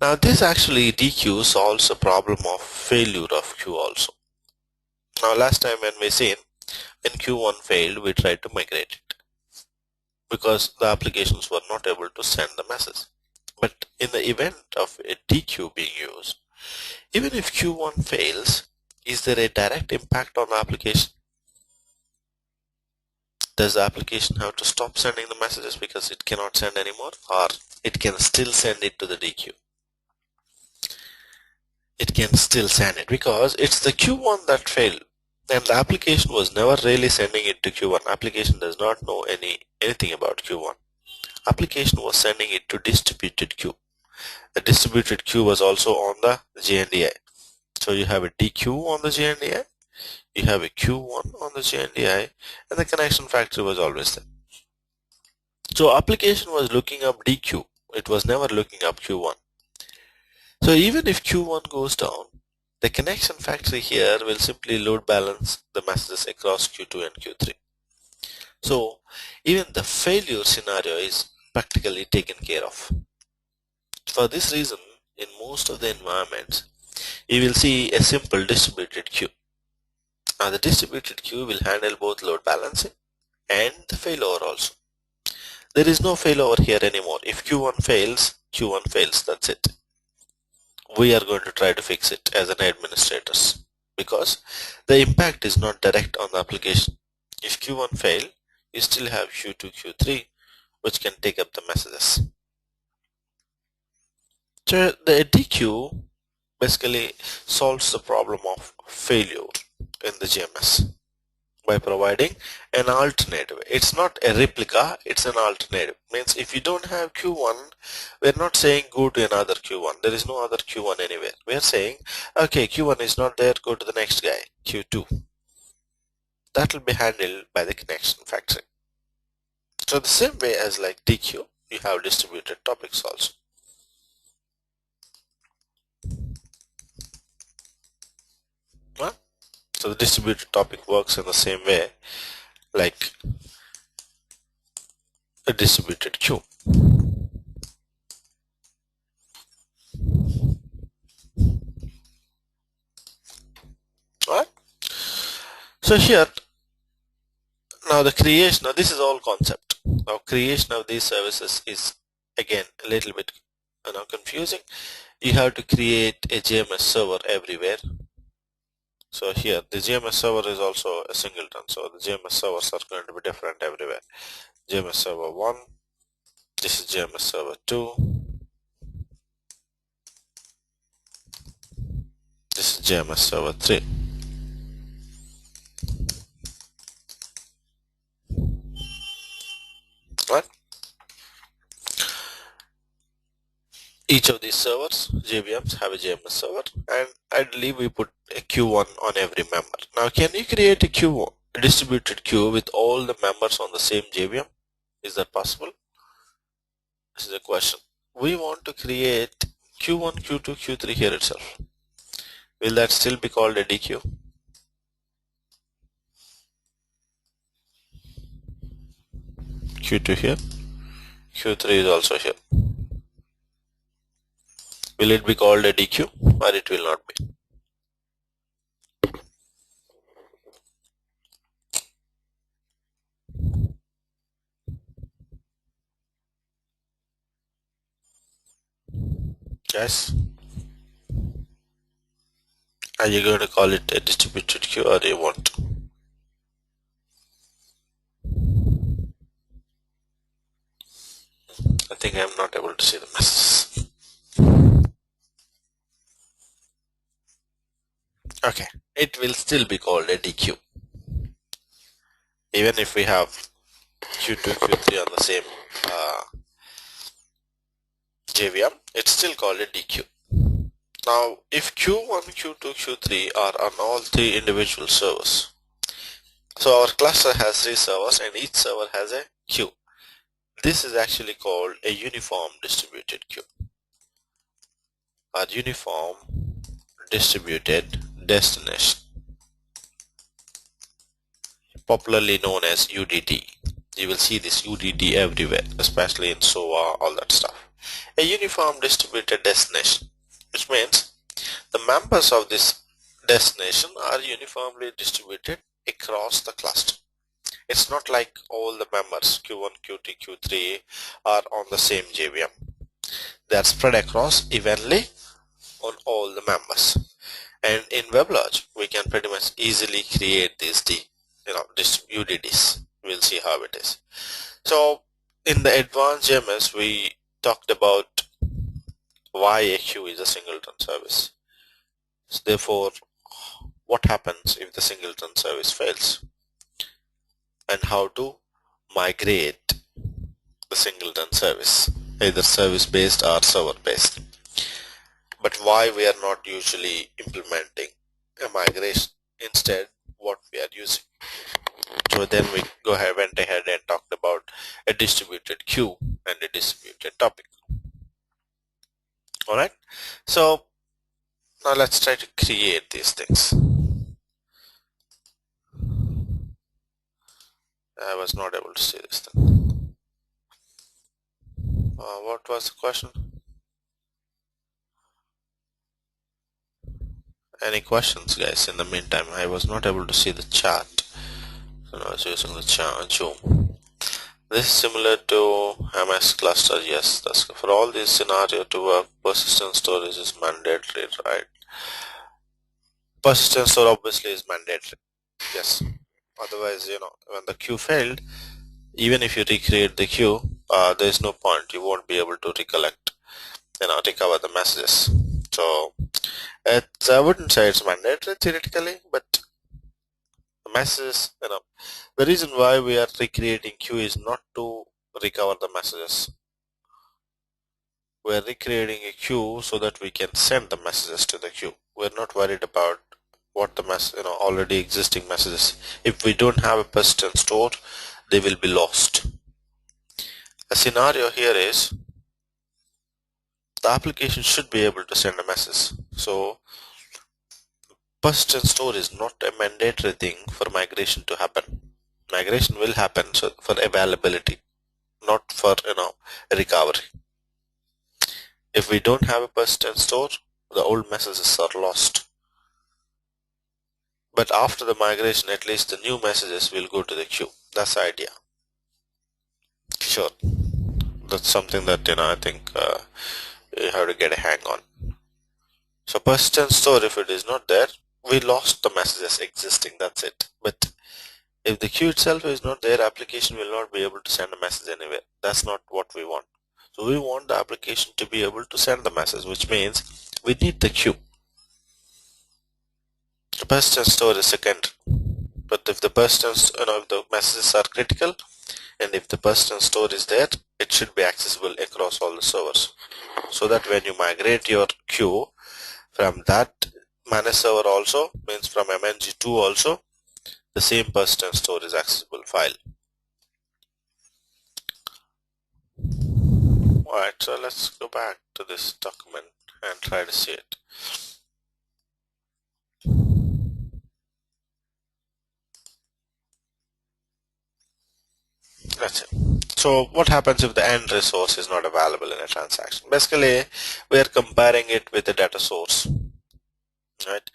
Now this actually DQ solves a problem of failure of queue also. Now last time when we seen, when Q1 failed, we tried to migrate it because the applications were not able to send the message. But in the event of a DQ being used, even if Q1 fails, is there a direct impact on the application? Does the application have to stop sending the messages because it cannot send anymore, or it can still send it to the DQ? It can still send it because it's the Q1 that failed, and the application was never really sending it to Q1. Application does not know anything about Q1. Application was sending it to distributed queue. The distributed queue was also on the JNDI. So you have a DQ on the JNDI, you have a Q1 on the JNDI, and the connection factory was always there. So application was looking up DQ. It was never looking up Q1. So even if Q1 goes down, the connection factory here will simply load balance the messages across Q2 and Q3. So even the failure scenario is practically taken care of. For this reason, in most of the environments, you will see a simple distributed queue. Now the distributed queue will handle both load balancing and the failover also. There is no failover here anymore. If Q1 fails, Q1 fails, that's it. We are going to try to fix it as an administrators because the impact is not direct on the application. If Q1 fail, you still have Q2, Q3 which can take up the messages. So the DQ basically solves the problem of failure in the JMS by providing an alternative. It's not a replica, it's an alternative. Means if you don't have Q1, we're not saying go to another Q1. There is no other Q1 anywhere. We're saying, okay, Q1 is not there, go to the next guy, Q2. That will be handled by the connection factory. So the same way as like DQ, you have distributed topics also. Huh? So the distributed topic works in the same way like a distributed queue. Right? So here, now the creation, now this is all concept. Now creation of these services is again a little bit confusing. You have to create a JMS server everywhere. So here the JMS server is also a singleton, so the JMS servers are going to be different everywhere. JMS server 1, this is JMS server 2, this is JMS server 3. Each of these servers, JVMs, have a JMS server, and ideally we put a queue on every member. Now, can you create a distributed queue with all the members on the same JVM? Is that possible? This is a question. We want to create Q1, Q2, Q3 here itself. Will that still be called a DQ? Q2 here, Q3 is also here. Will it be called a DQ or it will not be? Yes. Are you going to call it a distributed queue or you want? I think I'm not able to see the messages. Okay, it will still be called a DQ. Even if we have Q2, Q3 on the same JVM, it's still called a DQ. Now, if Q1, Q2, Q3 are on all three individual servers, so our cluster has three servers and each server has a queue. This is actually called a uniform distributed queue or uniform distributed destination, popularly known as UDD. You will see this UDD everywhere, especially in SOA, all that stuff. A uniform distributed destination, which means the members of this destination are uniformly distributed across the cluster. It's not like all the members Q1, Q2, Q3 are on the same JVM. They are spread across evenly on all the members. And in WebLogic, we can pretty much easily create these UDDs. We'll see how it is. So in the advanced JMS, we talked about why a queue is a singleton service. So therefore, what happens if the singleton service fails? And how to migrate the singleton service, either service based or server based. But why we are not usually implementing a migration, instead what we are using. So then we went ahead and talked about a distributed queue and a distributed topic. Alright, so now let's try to create these things. I was not able to see this thing. What was the question? Any questions, guys? In the meantime, I was not able to see the chart, so I was using the Zoom. This is similar to MS cluster. Yes, that's for all these scenario to work. Persistent storage is mandatory, right? Persistent store obviously is mandatory. Yes. Otherwise, when the queue failed, even if you recreate the queue, there is no point. You won't be able to recover the messages. So I wouldn't say it's mandatory theoretically, but the messages, the reason why we are recreating queue is not to recover the messages. We are recreating a queue so that we can send the messages to the queue. We're not worried about what the already existing messages. If we don't have a persistent store, they will be lost. A scenario here is the application should be able to send a message. So persistent store is not a mandatory thing for migration to happen. Migration will happen for availability, not for recovery. If we don't have a persistent store, the old messages are lost. But after the migration, at least the new messages will go to the queue. That's the idea. Sure, that's something that I think you have to get a hang on. So persistent store, if it is not there, we lost the messages existing. That's it. But if the queue itself is not there, application will not be able to send a message anywhere. That's not what we want. So we want the application to be able to send the message, which means we need the queue. The persistent store is secondary. But if the persistent, if the messages are critical, and if the persistent store is there, it should be accessible across all the servers. so that when you migrate your queue from that managed server also, means from MNG2 also, the same persistent storage accessible file. Alright, so let's go back to this document and try to see it. That's it. So what happens if the end resource is not available in a transaction? Basically, we are comparing it with the data source, right?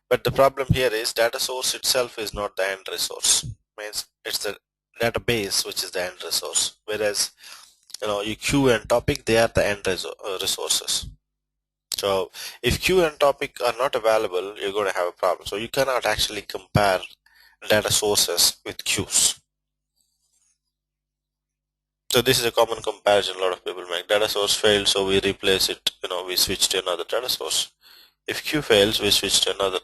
But the problem here is data source itself is not the end resource. Means it's the database which is the end resource. Whereas your queue and topic, they are the end resources. So if queue and topic are not available, you're going to have a problem. So you cannot actually compare data sources with queues. So this is a common comparison a lot of people make. Data source failed, so we replace it, we switch to another data source. If queue fails, we switch to another,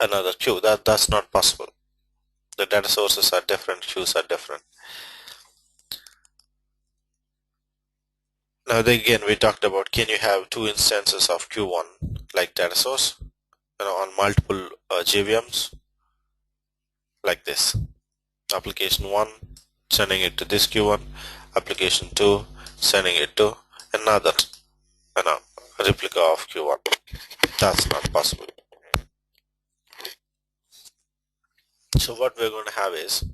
another queue. That's not possible. The data sources are different, queues are different. Now again, we talked about, can you have two instances of Q1 like data source, on multiple JVMs like this. Application 1 sending it to this Q1, application 2 sending it to another replica of Q1. That's not possible. So what we're going to have is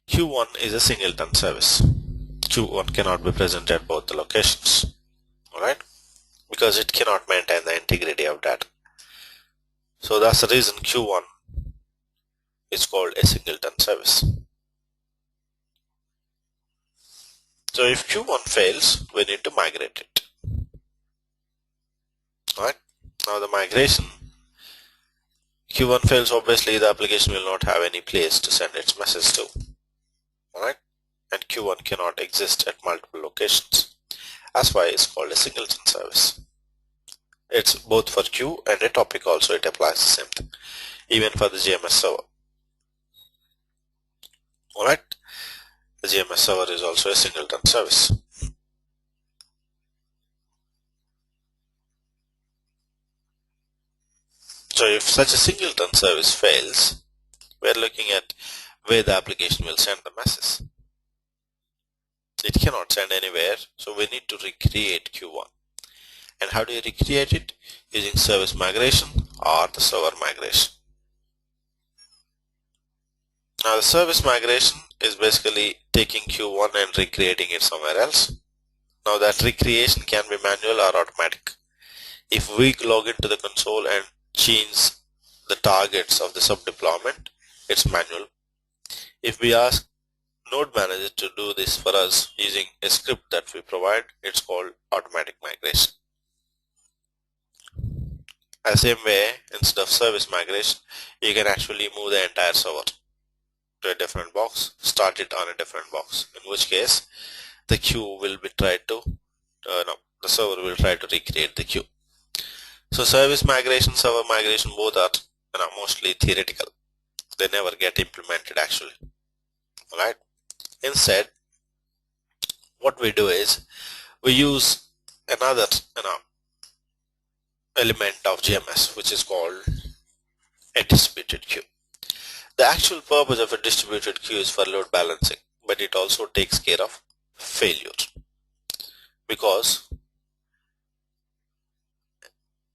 Q1 is a singleton service. Q1 cannot be present at both the locations, alright, because it cannot maintain the integrity of data. So that's the reason Q1 is called a singleton service. So if Q1 fails, we need to migrate it. Alright, now the migration, Q1 fails, obviously the application will not have any place to send its message to. Alright, and Q1 cannot exist at multiple locations. That's why it's called a singleton service. It's both for queue and a topic also, it applies the same thing, even for the JMS server. Alright, the JMS server is also a singleton service. So if such a singleton service fails, we're looking at where the application will send the message. It cannot send anywhere, so we need to recreate Q1. And how do you recreate it? Using service migration or the server migration. Now the service migration is basically taking Q1 and recreating it somewhere else. Now that recreation can be manual or automatic. If we log into the console and change the targets of the sub-deployment, it's manual. If we ask Node Manager to do this for us using a script that we provide, it's called automatic migration. The same way, instead of service migration, you can actually move the entire server to a different box, start it on a different box, in which case the queue will be the server will try to recreate the queue. So service migration, server migration, both are mostly theoretical. They never get implemented actually. Alright. Instead, what we do is we use another element of JMS, which is called a distributed queue. The actual purpose of a distributed queue is for load balancing, but it also takes care of failure, because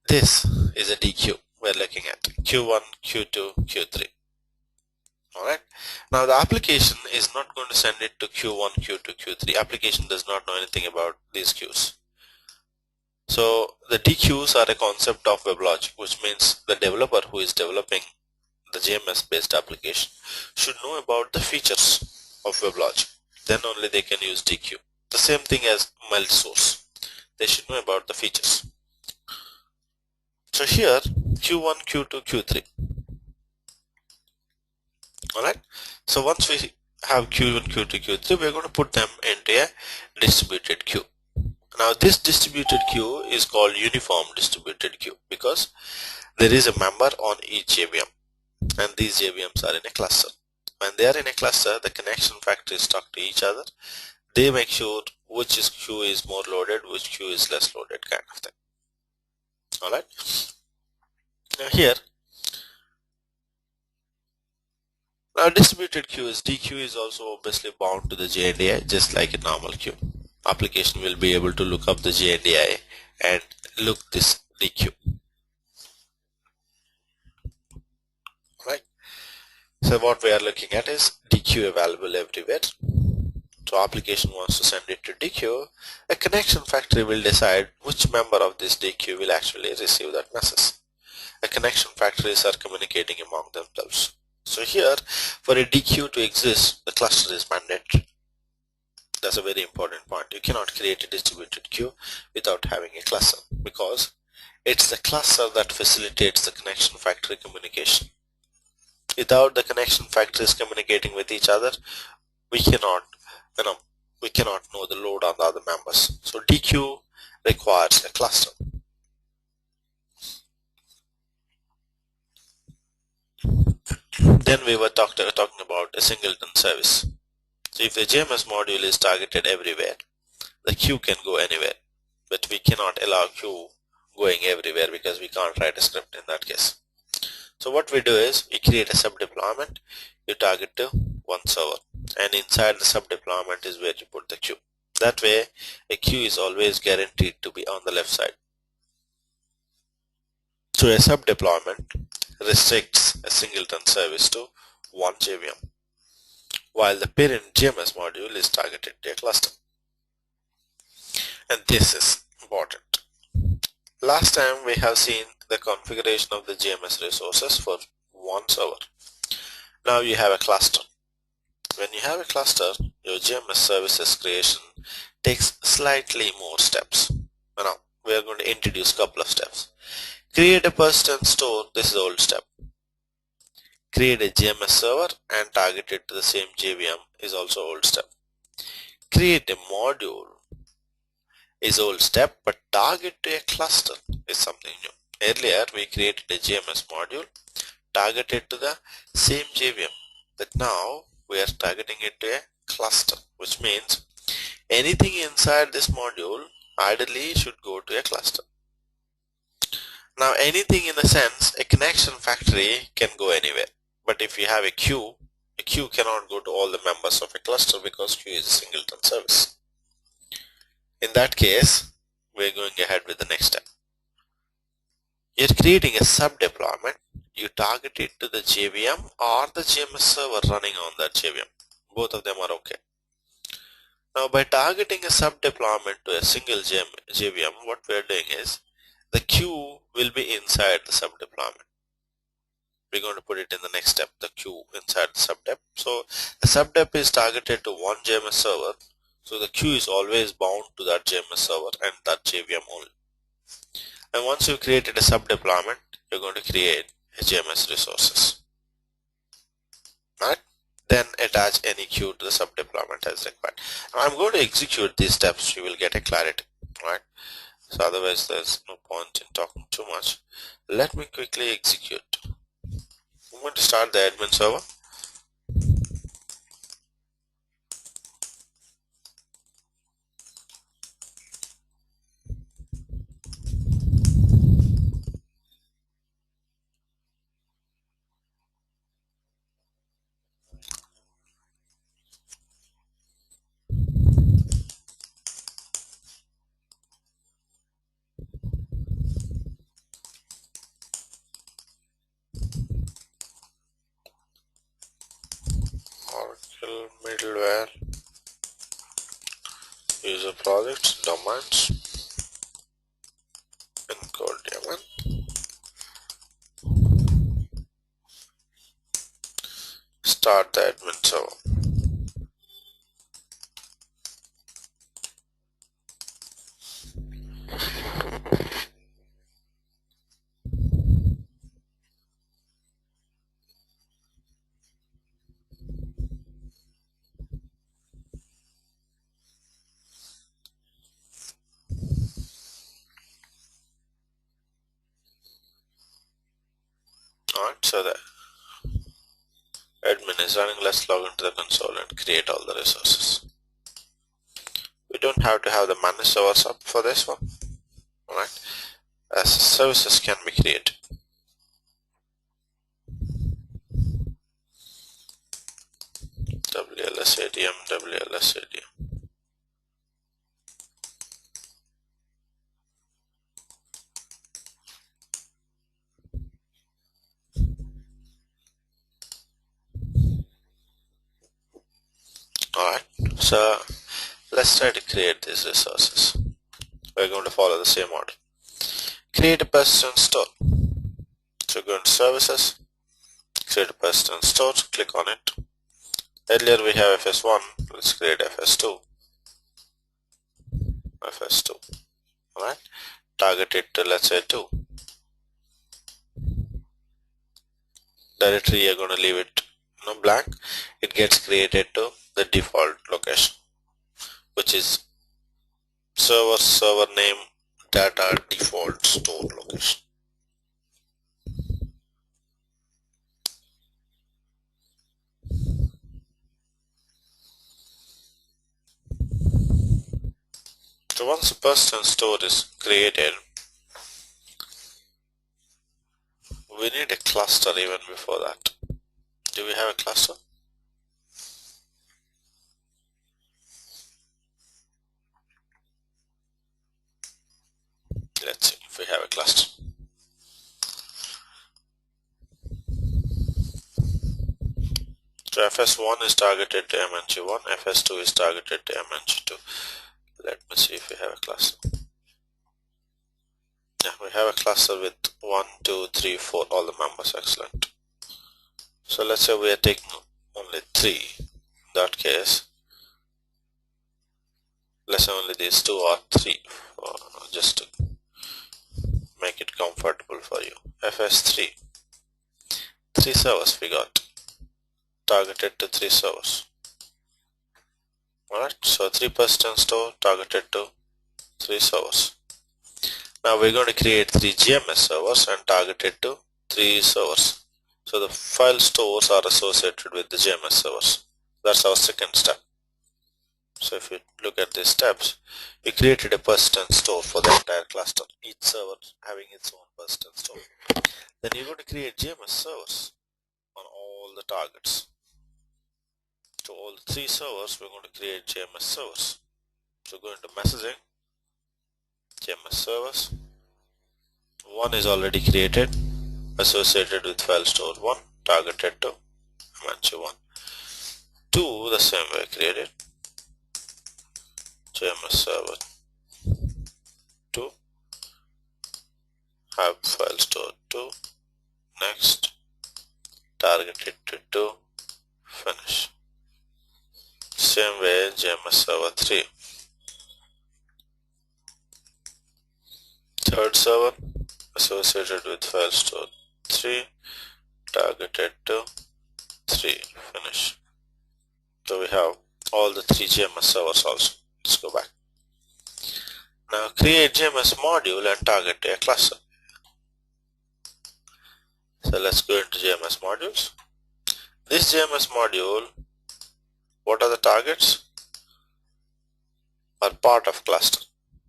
this is a DQ we're looking at, Q1, Q2, Q3. Alright. Now the application is not going to send it to Q1, Q2, Q3. Application does not know anything about these queues. So the DQs are a concept of WebLogic, which means the developer who is developing the JMS based application should know about the features of WebLogic. Then only they can use DQ. The same thing as multi-source. They should know about the features. So here Q1, Q2, Q3. Alright. So once we have Q1, Q2, Q3, we're going to put them into a distributed queue. Now this distributed queue is called uniform distributed queue because there is a member on each JVM, and these JVMs are in a cluster. When they are in a cluster, the connection factories talk to each other. They make sure which queue is more loaded, which queue is less loaded, kind of thing. Alright. Now here, now distributed queue is DQ is also obviously bound to the JNDI just like a normal queue. Application will be able to look up the JNDI and look this DQ. Right. So what we are looking at is DQ available everywhere. So application wants to send it to DQ. A connection factory will decide which member of this DQ will actually receive that message. The connection factories are communicating among themselves. So here, for a DQ to exist, the cluster is mandatory. That's a very important point. You cannot create a distributed queue without having a cluster, because it's the cluster that facilitates the connection factory communication. Without the connection factories communicating with each other, we cannot know the load on the other members. So DQ requires a cluster. Then we were talking about a singleton service. So if the JMS module is targeted everywhere, the queue can go anywhere, but we cannot allow queue going everywhere because we can't write a script in that case. So what we do is we create a sub deployment. You target to one server, and inside the sub deployment is where you put the queue. That way a queue is always guaranteed to be on the left side. So a sub deployment restricts a singleton service to one JVM, while the parent JMS module is targeted to a cluster. And this is important. Last time we have seen the configuration of the JMS resources for one server. Now you have a cluster. When you have a cluster, your JMS services creation takes slightly more steps. Now we are going to introduce a couple of steps. Create a persistent store, this is the old step. Create a JMS server and target it to the same JVM is also old step. Create a module is old step, but target to a cluster is something new. Earlier we created a JMS module targeted to the same JVM, but now we are targeting it to a cluster, which means anything inside this module ideally should go to a cluster. Now anything in the sense a connection factory can go anywhere, but if you have a queue cannot go to all the members of a cluster because queue is a singleton service. In that case, we're going ahead with the next step. You're creating a sub deployment. You target it to the JVM or the JMS server running on that JVM. Both of them are okay. Now by targeting a sub deployment to a single JVM, what we're doing is the queue will be inside the sub deployment. We're going to put it in the next step, the queue inside the sub dep. So the sub dep is targeted to one JMS server. So the queue is always bound to that JMS server and that JVM only. And once you've created a sub deployment, you're going to create a JMS resources. Right? Then attach any queue to the sub deployment as required. Now I'm going to execute these steps. You will get a clarity. Right? So otherwise there's no point in talking too much. Let me quickly execute. I'm going to start the admin server. Oracle middleware, user projects, domains, encode daemon. Start the admin server. Alright, so the admin is running. Let's log into the console and create all the resources. We don't have to have the managed servers up for this one. Alright, as services can be created. WLSADM, WLSADM. Alright, so let's try to create these resources. We're going to follow the same order. Create a persistent store. So go into services, create a persistent store, click on it. Earlier we have FS1, let's create FS2. FS2. Alright, target it to, let's say, 2. Directory you're going to leave it blank. It gets created to the default location, which is server name data default store location. So once the persistent store is created, we need a cluster even before that. Do we have a cluster? Let's see if we have a cluster. So FS1 is targeted to MNG1, FS2 is targeted to MNG2. Let me see if we have a cluster. Yeah, we have a cluster with 1, 2, 3, 4, all the members. Excellent. So let's say we are taking only 3. In that case, let's say only these 2 or 3, just to make it comfortable for you. FS3, 3 servers we got, targeted to 3 servers. Alright, so 3 persistent store targeted to 3 servers. Now we're going to create 3 JMS servers and targeted to 3 servers. So the file stores are associated with the JMS servers. That's our second step. So if you look at these steps, we created a persistent store for the entire cluster, each server having its own persistent store. Then you're going to create JMS servers on all the targets. So all the 3 servers, we're going to create JMS servers. So go into messaging, JMS servers. 1 is already created, associated with file store 1, targeted to MNG1. 2 the same way created, JMS server 2, have file store 2, next, targeted to 2, finish. Same way JMS server 3. Third server associated with file store 3, targeted to 3, finish. So we have all the 3 JMS servers also. Let's go back. Now create JMS module and target a cluster. So let's go into JMS modules. This JMS module, what are the targets? Are part of cluster.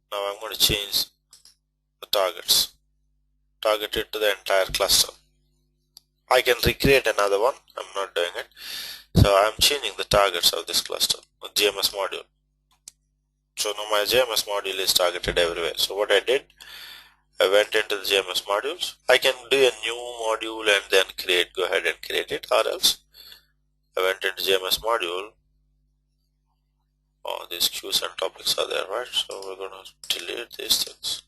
Now I'm going to change the targets, targeted to the entire cluster. I can recreate another one, I'm not doing it. So I'm changing the targets of this cluster, the JMS module. So now my JMS module is targeted everywhere. So what I did, I went into the JMS modules. I can do a new module and then go ahead and create it, or else I went into JMS module. Oh, these queues and topics are there, right? So we're going to delete these things.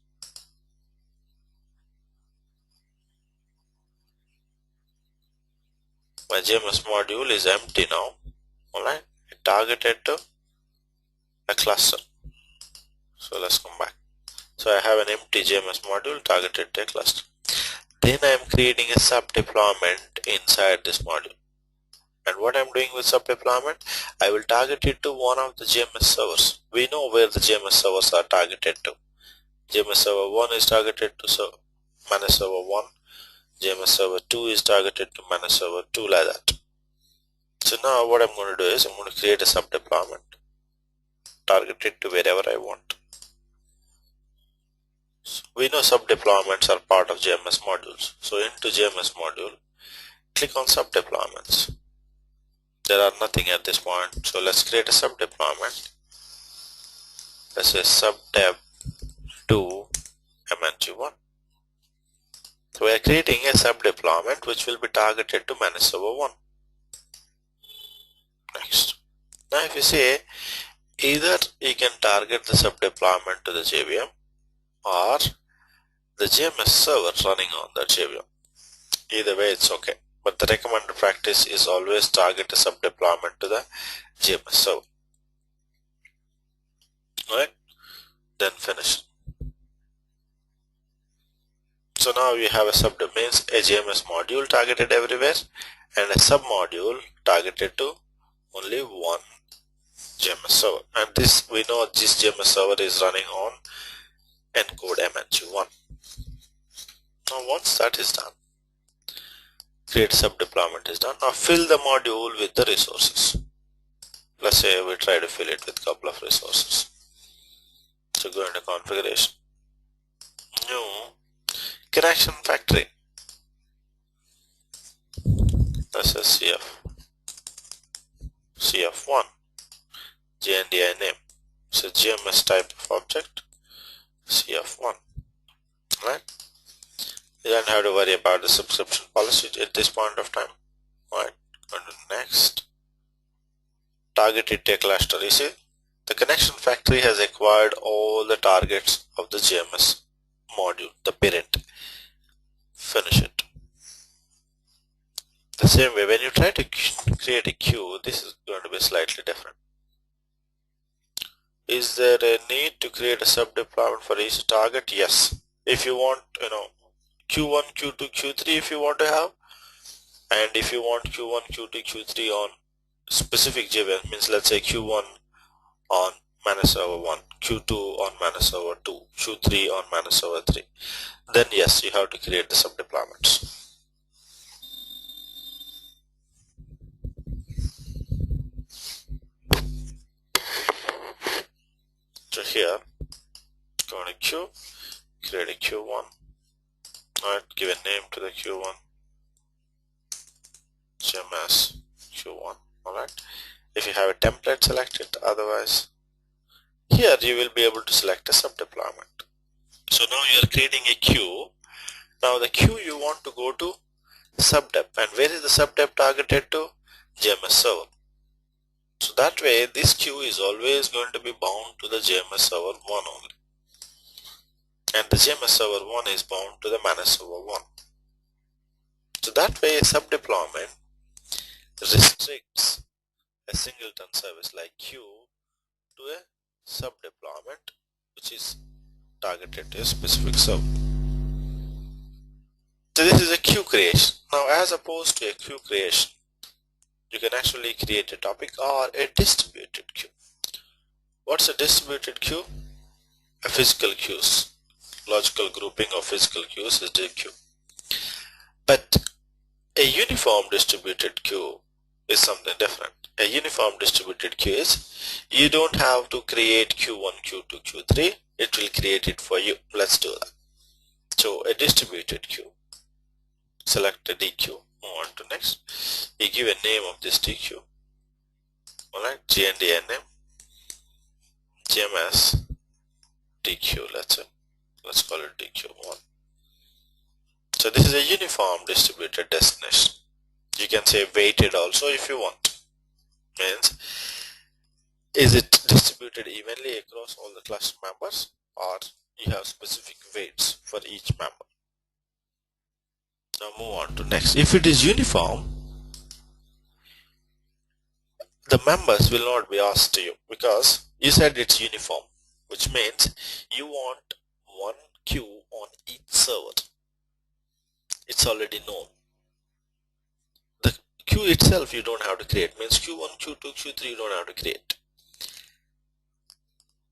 My JMS module is empty now. Alright, it targeted to a cluster. So let's come back. So I have an empty JMS module targeted to a cluster. Then I am creating a sub deployment inside this module. And what I'm doing with sub deployment, I will target it to one of the JMS servers. We know where the JMS servers are targeted to. JMS server 1 is targeted to manage server 1. JMS server 2 is targeted to manage server 2, like that. So now what I'm going to do is I'm going to create a sub deployment. target it to wherever I want. So we know sub-deployments are part of JMS modules. So into JMS module, click on sub-deployments. There are nothing at this point. So let's create a sub-deployment. Let's say sub-dep to MNG1. So we are creating a sub-deployment which will be targeted to manage server 1. Next. Now if you say either you can target the sub-deployment to the JVM or the JMS server running on that JVM. Either way it's okay. But the recommended practice is always target a sub-deployment to the JMS server. Alright? Then finish. So now we have a sub means a JMS module targeted everywhere and a sub module targeted to only one JMS server. And this we know this JMS server is running on encode MNG1. Now once that is done, create sub deployment is done. Now fill the module with the resources. Let's say we try to fill it with a couple of resources. So go into configuration, new connection factory. Let's say CF1 JNDI name. So JMS type of object CF1. Right? You don't have to worry about the subscription policy at this point of time. Right? Go to next. Targeted data cluster. You see, the connection factory has acquired all the targets of the JMS module, the parent. Finish it. The same way, when you try to create a queue, this is going to be slightly different. Is there a need to create a sub deployment for each target? Yes. If you want, Q1, Q2, Q3 if you want to have, and if you want Q1, Q2, Q3 on specific JVM, means let's say Q1 on managed server 1, Q2 on managed server 2, Q3 on managed server 3, then yes, you have to create the sub deployments. So here, go to queue, create a Q1, alright, give a name to the Q1, JMS Q1, alright. If you have a template, select it, otherwise here you will be able to select a sub deployment. So now you are creating a queue. Now the queue you want to go to subdep, and where is the subdep targeted to? JMS server. So that way this queue is always going to be bound to the JMS server 1 only, and the JMS server 1 is bound to the managed server 1. So that way a sub deployment restricts a singleton service like queue to a sub deployment which is targeted to a specific server. So this is a queue creation. Now as opposed to a queue creation, you can actually create a topic or a distributed queue. What's a distributed queue? A physical queues. Logical grouping of physical queues is the queue. But a uniform distributed queue is something different. A uniform distributed queue is you don't have to create Q1, Q2, Q3. It will create it for you. Let's do that. So a distributed queue. Select a DQ. Move on to next. You give a name of this DQ. Alright, JNDI name. JMS DQ. Let's call it DQ1. So this is a uniform distributed destination. You can say weighted also if you want. Means is it distributed evenly across all the cluster members, or you have specific weights for each member. Now move on to next. If it is uniform, the members will not be asked to you because you said it's uniform, which means you want one queue on each server. It's already known. The queue itself you don't have to create, means Q1, Q2, Q3 you don't have to create.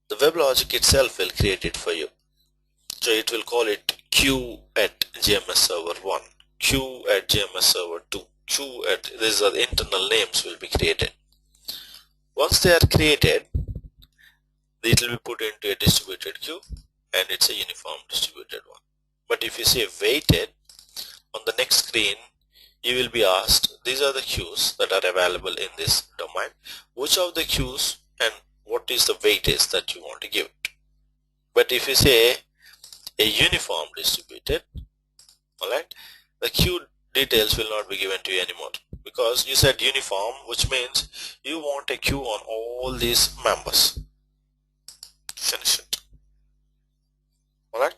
The web logic itself will create it for you. So it will call it queue at JMS server 1, queue at JMS server 2, queue at, these are the internal names will be created. Once they are created, it will be put into a distributed queue and it's a uniform distributed one. But if you say weighted, on the next screen you will be asked, these are the queues that are available in this domain, which of the queues and what is the weightage that you want to give it. But if you say a uniform distributed, alright, the queue details will not be given to you anymore, because you said uniform, which means you want a queue on all these members. Finish it. Alright,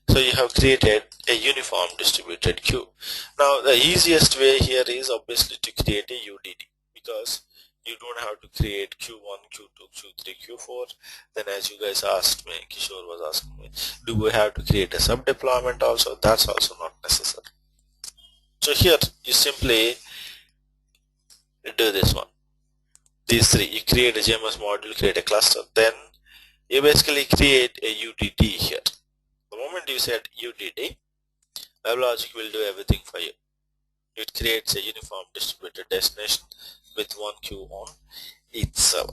so you have created a uniform distributed queue. Now the easiest way here is obviously to create a UDD, because you don't have to create Q1, Q2, Q3, Q4. Then as you guys asked me, Kishore was asking me, do we have to create a sub deployment also? That's also not necessary. So here you simply do this one. These three, you create a JMS module, create a cluster, then you basically create a UDD here. The moment you said UDD, WebLogic will do everything for you. It creates a uniform distributed destination with one queue on each server.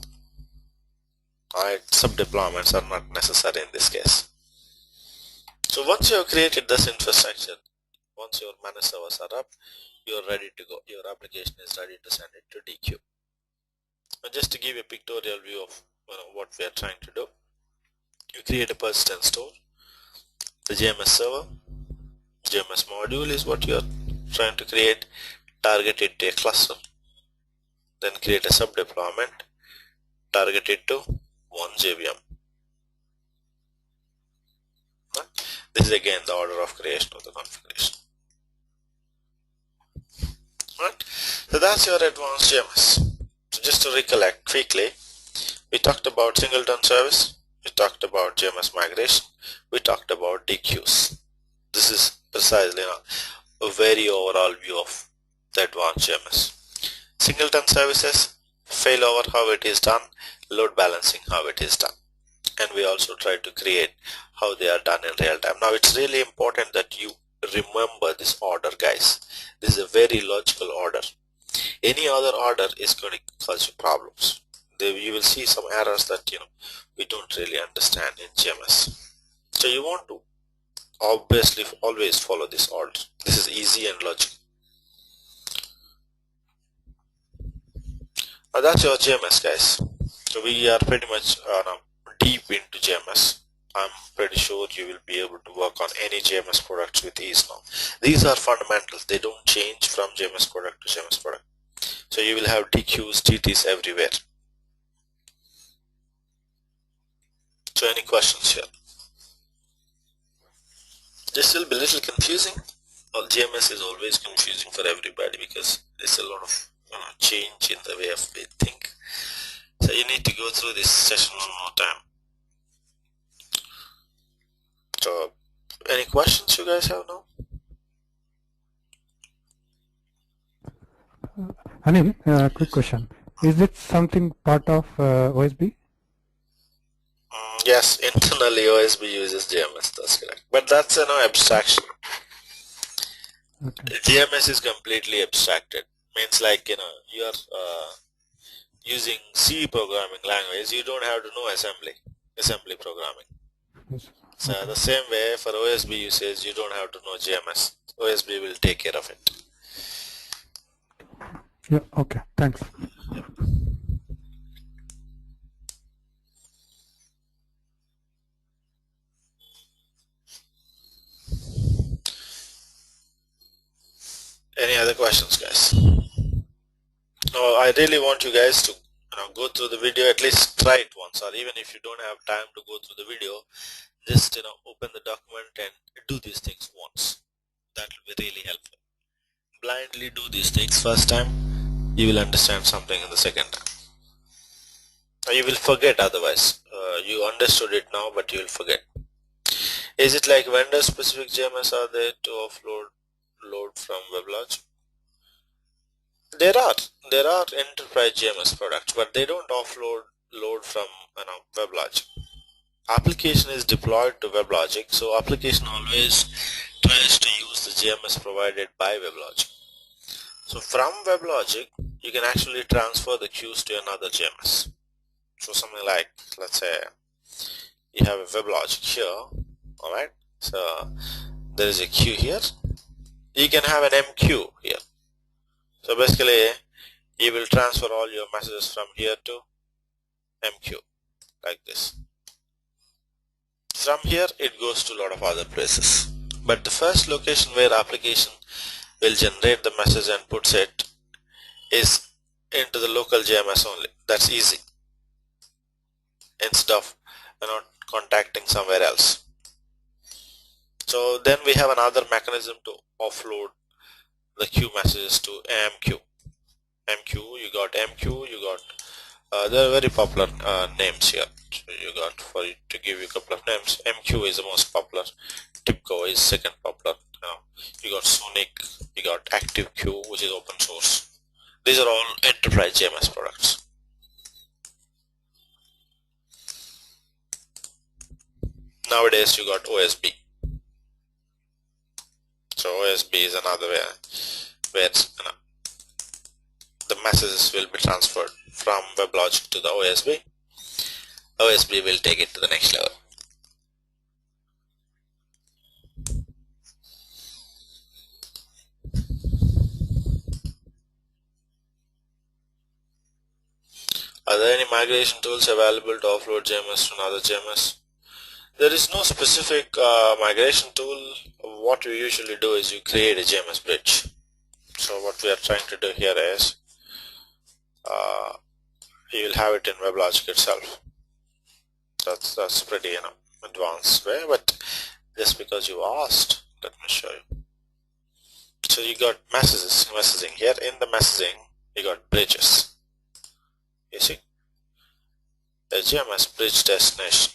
Alright, sub deployments are not necessary in this case. So once you have created this infrastructure, once your managed servers are up, you are ready to go. Your application is ready to send it to DQ. Now just to give you a pictorial view of what we are trying to do, you create a persistent store, the JMS server, JMS module is what you are trying to create, target it to a cluster, then create a sub deployment, target it to one JVM. This is again the order of creation of the configuration. Right? So that's your advanced JMS. So just to recollect quickly, we talked about singleton service, we talked about JMS migration, we talked about DQs. This is precisely a very overall view of the advanced JMS. Singleton services, failover how it is done, load balancing how it is done, and we also try to create how they are done in real time. Now it's really important that you remember this order, guys. This is a very logical order. Any other order is going to cause you problems. You will see some errors that we don't really understand in JMS. So you want to obviously always follow this order. This is easy and logical. Now that's your JMS, guys. So we are pretty much deep into JMS. I'm pretty sure you will be able to work on any JMS products with ease now. These are fundamentals. They don't change from JMS product to JMS product. So you will have DQs, TTs everywhere. So any questions here? This will be a little confusing. Well, JMS is always confusing for everybody because there's a lot of change in the way of we think. So you need to go through this session one more time. So any questions you guys have now? Anil, quick question. Is it something part of OSB? Yes, internally OSB uses JMS, that's correct. But that's an abstraction. Okay. JMS is completely abstracted. Means like you are using C programming language, you don't have to know assembly programming. Yes. So okay. The same way for OSB usage, you don't have to know JMS. OSB will take care of it. Yeah, okay, thanks. Any other questions, guys? No, I really want you guys to go through the video, at least try it once, or even if you don't have time to go through the video, just open the document and do these things once. That will be really helpful. Blindly do these things first time, you will understand something in the second time. You will forget otherwise. You understood it now, but you will forget. Is it like vendor specific JMS are there to offload load from WebLogic? There are enterprise JMS products, but they don't offload load from WebLogic. Application is deployed to WebLogic, so application always tries to use the JMS provided by WebLogic. So from WebLogic, you can actually transfer the queues to another JMS. So something like, let's say you have a web logic here, alright, so there is a queue here, you can have an MQ here. So basically you will transfer all your messages from here to MQ like this. From here it goes to a lot of other places, but the first location where application will generate the message and puts it is into the local JMS only. That's easy, instead of contacting somewhere else. So then we have another mechanism to offload the queue messages to MQ. You got MQ, you got there are very popular names here. So you got, for you to give you a couple of names, MQ is the most popular, TIPCO is second popular. You got Sonic, you got ActiveQ, which is open source. These are all enterprise JMS products. Nowadays you got OSB. So OSB is another way where the messages will be transferred from WebLogic to the OSB. OSB will take it to the next level. Are there any migration tools available to offload JMS to another JMS? There is no specific migration tool. What you usually do is you create a JMS bridge. So what we are trying to do here is you will have it in WebLogic itself. That's pretty advanced way, but just because you asked, let me show you. So you got messaging here. In the messaging you got bridges. You see a JMS bridge destination.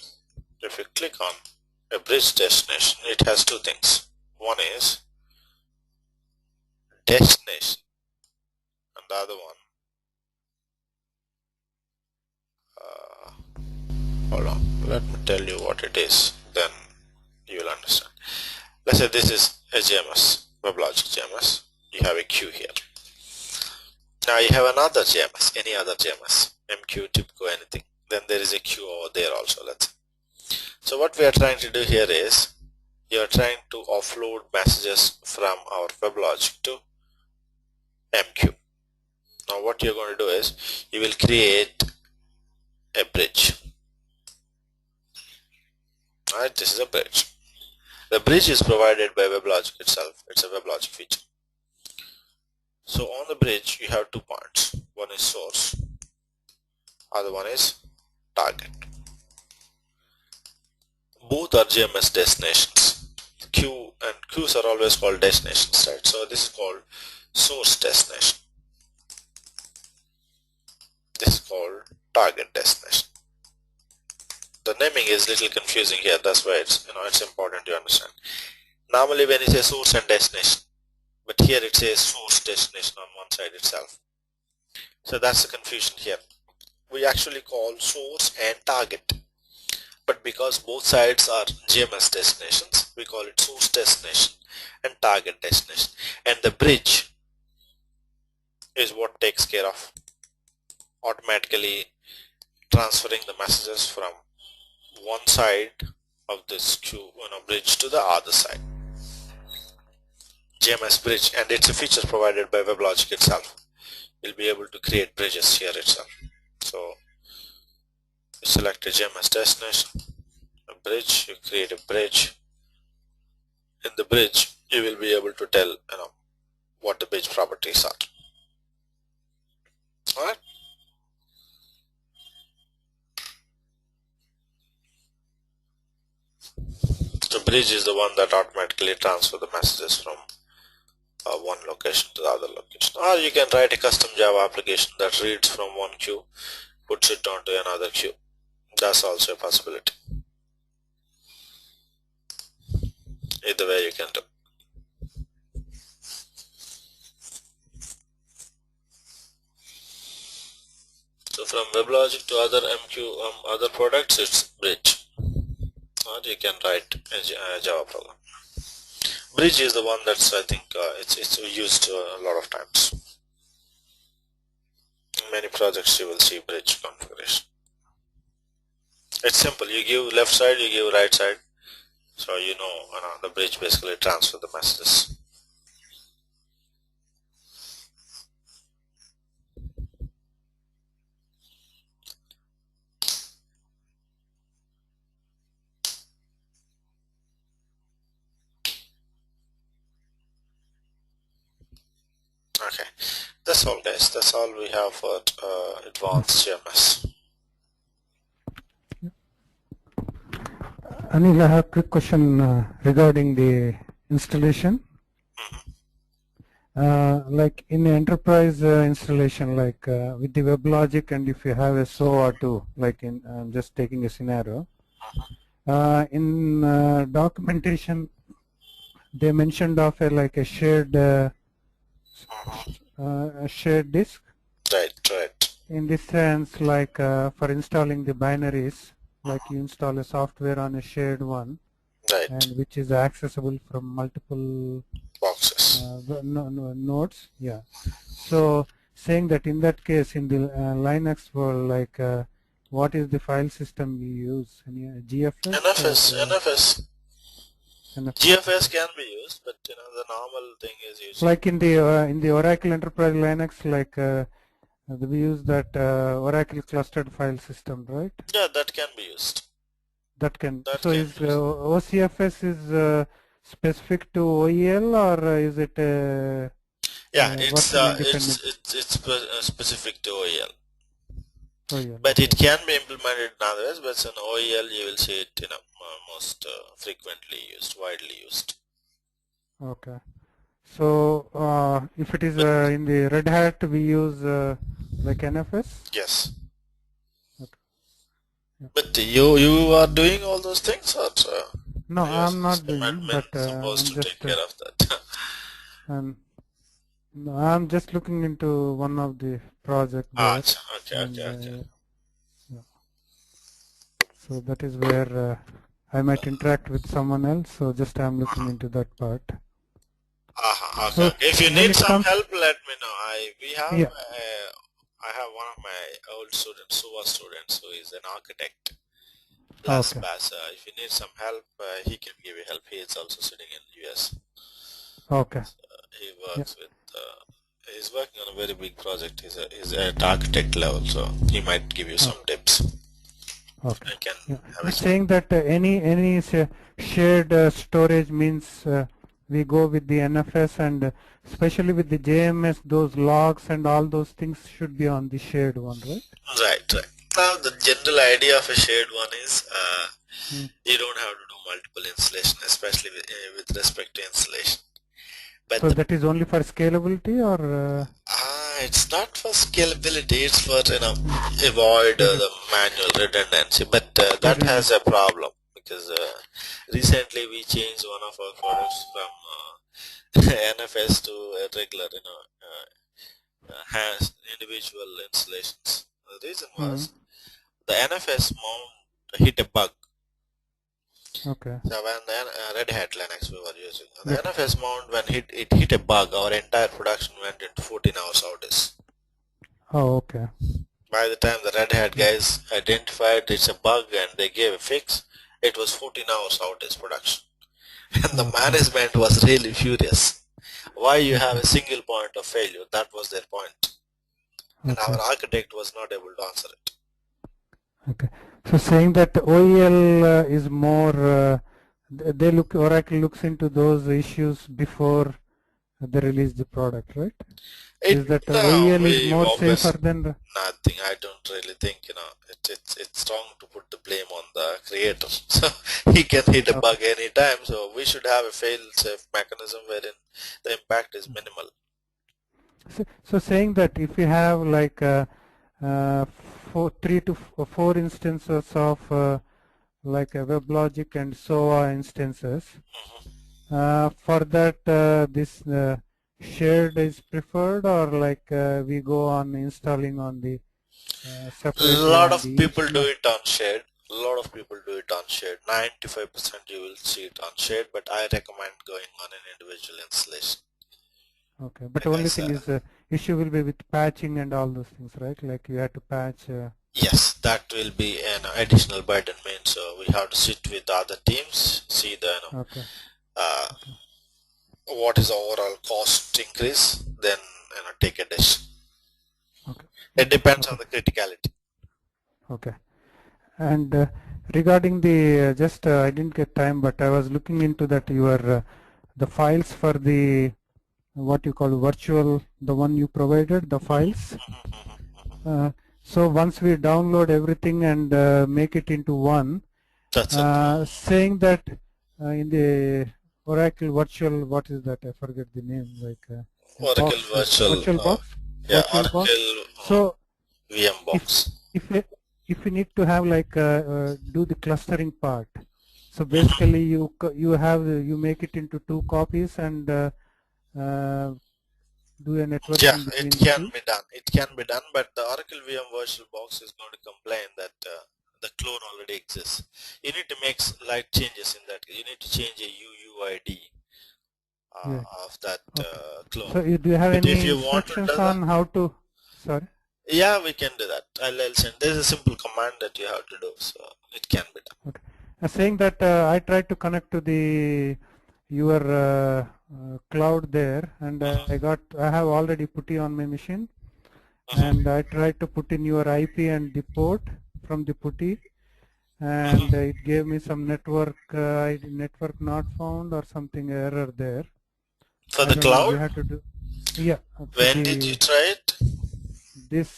If you click on a bridge destination, it has two things. One is destination and the other one, hold on, let me tell you what it is, then you will understand. Let's say this is a JMS, WebLogic JMS. You have a queue here. Now you have another JMS, any other JMS, MQ, TIPCO, anything. Then there is a queue over there also, let's say. So what we are trying to do here is, you are trying to offload messages from our WebLogic to MQ. Now what you're going to do is, you will create a bridge. Alright, this is a bridge. The bridge is provided by WebLogic itself. It's a WebLogic feature. So on the bridge you have 2 points. One is source, other one is target. Both are JMS destinations. Queue and queues are always called destinations, right? So this is called source destination. This is called target destination. The naming is little confusing here. That's why it's important to understand. Normally when you say source and destination, but here it says source destination on one side itself. So that's the confusion here. We actually call source and target, but because both sides are JMS destinations, we call it source destination and target destination. And the bridge is what takes care of automatically transferring the messages from one side of this queue, bridge to the other side. JMS bridge, and it's a feature provided by WebLogic itself. You'll be able to create bridges here itself. So you select a JMS destination, a bridge, you create a bridge. In the bridge you will be able to tell what the bridge properties are. Alright. The bridge is the one that automatically transfers the messages from one location to the other location. Or you can write a custom Java application that reads from one queue, puts it onto another queue. That's also a possibility. Either way you can do. So from WebLogic to other MQ, other products, it's bridge. Or you can write a Java program. Bridge is the one that's, I think, it's used a lot of times. In many projects you will see bridge configuration. It's simple. You give left side, you give right side. So the bridge basically transfer the messages. Okay, that's all, guys. That's all we have for advanced JMS. Anil, I have a quick question regarding the installation. Like in enterprise installation, like with the WebLogic, and if you have a SOA too, like I'm just taking a scenario. In documentation, they mentioned of like a shared disk. Right. In this sense, like for installing the binaries, like you install a software on a shared one, Right. and which is accessible from multiple Boxes. nodes. Yeah. So saying that in that case, in the Linux world, like what is the file system we use? Any GFS? NFS. GFS can be used, but the normal thing is using. Like in the Oracle Enterprise Linux, like we use that Oracle clustered file system, right? Yeah, that can be used. That can. So is OCFS is specific to OEL, or is it? Yeah, it's specific to OEL. But okay. it can be implemented in other ways. But in OEL, you will see it most frequently used, widely used. Okay. So if it is in the Red Hat, we use like NFS. Yes. Okay. Yeah. But you are doing all those things, or no, I'm not doing, admin but supposed I'm to just take care of that. no, I'm just looking into one of the project there. Okay. Yeah. So that is where I might interact with someone else. So just I'm looking into that part. Okay. So if you need some help, let me know. I have one of my old students, SUA students, who is an architect. Last batch. If you need some help, he can give you help. He is also sitting in US. Okay. So, he works with. He's working on a very big project. He's at architect level, so he might give you some tips. Okay. I can But saying that any shared storage means we go with the NFS, and especially with the JMS, those logs and all those things should be on the shared one, right? Right. Now the general idea of a shared one is you don't have to do multiple installation, especially with respect to installation. But so that is only for scalability, or? It's not for scalability. It's for avoid the manual redundancy. But that has a problem because recently we changed one of our products from NFS to a regular, has individual installations. The reason was the NFS mount hit a bug. Okay. So when the Red Hat Linux we were using, the NFS mount, when it hit a bug, our entire production went into 14 hours outage. Oh, okay. By the time the Red Hat guys identified it's a bug and they gave a fix, it was 14 hours outage production. And the management was really furious. Why you have a single point of failure? That was their point. And our architect was not able to answer it. Okay. So saying that OEL is more, Oracle looks into those issues before they release the product, right? Is that OEL is more safer than nothing? I don't really think it's wrong to put the blame on the creator. So he can hit a bug anytime. So we should have a fail-safe mechanism wherein the impact is minimal. So saying that if you have like 3 to 4 instances of like a WebLogic and SOA instances, for that this shared is preferred, or like we go on installing on the separate. A lot of people do it on shared. A lot of people do it on shared. 95% you will see it on shared, but I recommend going on an individual installation. Okay, but like only thing is issue will be with patching and all those things, right? Like you have to patch. Yes, that will be an additional burden, man. So we have to sit with the other teams, see the Okay. uh, Okay. what is the overall cost increase, then take a decision. Okay. Yeah. It depends on Okay. the criticality. Okay. And regarding the just I didn't get time, but I was looking into that your the files for the what you call virtual, the one you provided, the files. Uh, so once we download everything and make it into one, That's it. saying that in the Oracle virtual, what is that? I forget the name. Like Oracle box, virtual, virtual box, yeah, virtual box. Oracle So VM if box. if we, if we need to have like do the clustering part, so basically you have you make it into two copies and uh, do a Yeah, networking it between the can two. be done. It can be done, but the Oracle VM virtual box is going to complain that the clone already exists. You need to make slight changes in that. You need to change a UUID Yeah. of that Okay. clone. So do you have But if any you want to instructions do that, on how to? Sorry. yeah, we can do that. I'll send. There's a simple command that you have to do, so it can be done. Okay. Saying that I tried to connect to the your cloud there, and I have already put it on my machine, and I tried to put in your IP and the port from the putty, and it gave me some network not found or something error there. For I the don't know. We cloud, had to do. Yeah, for when did you the try it? this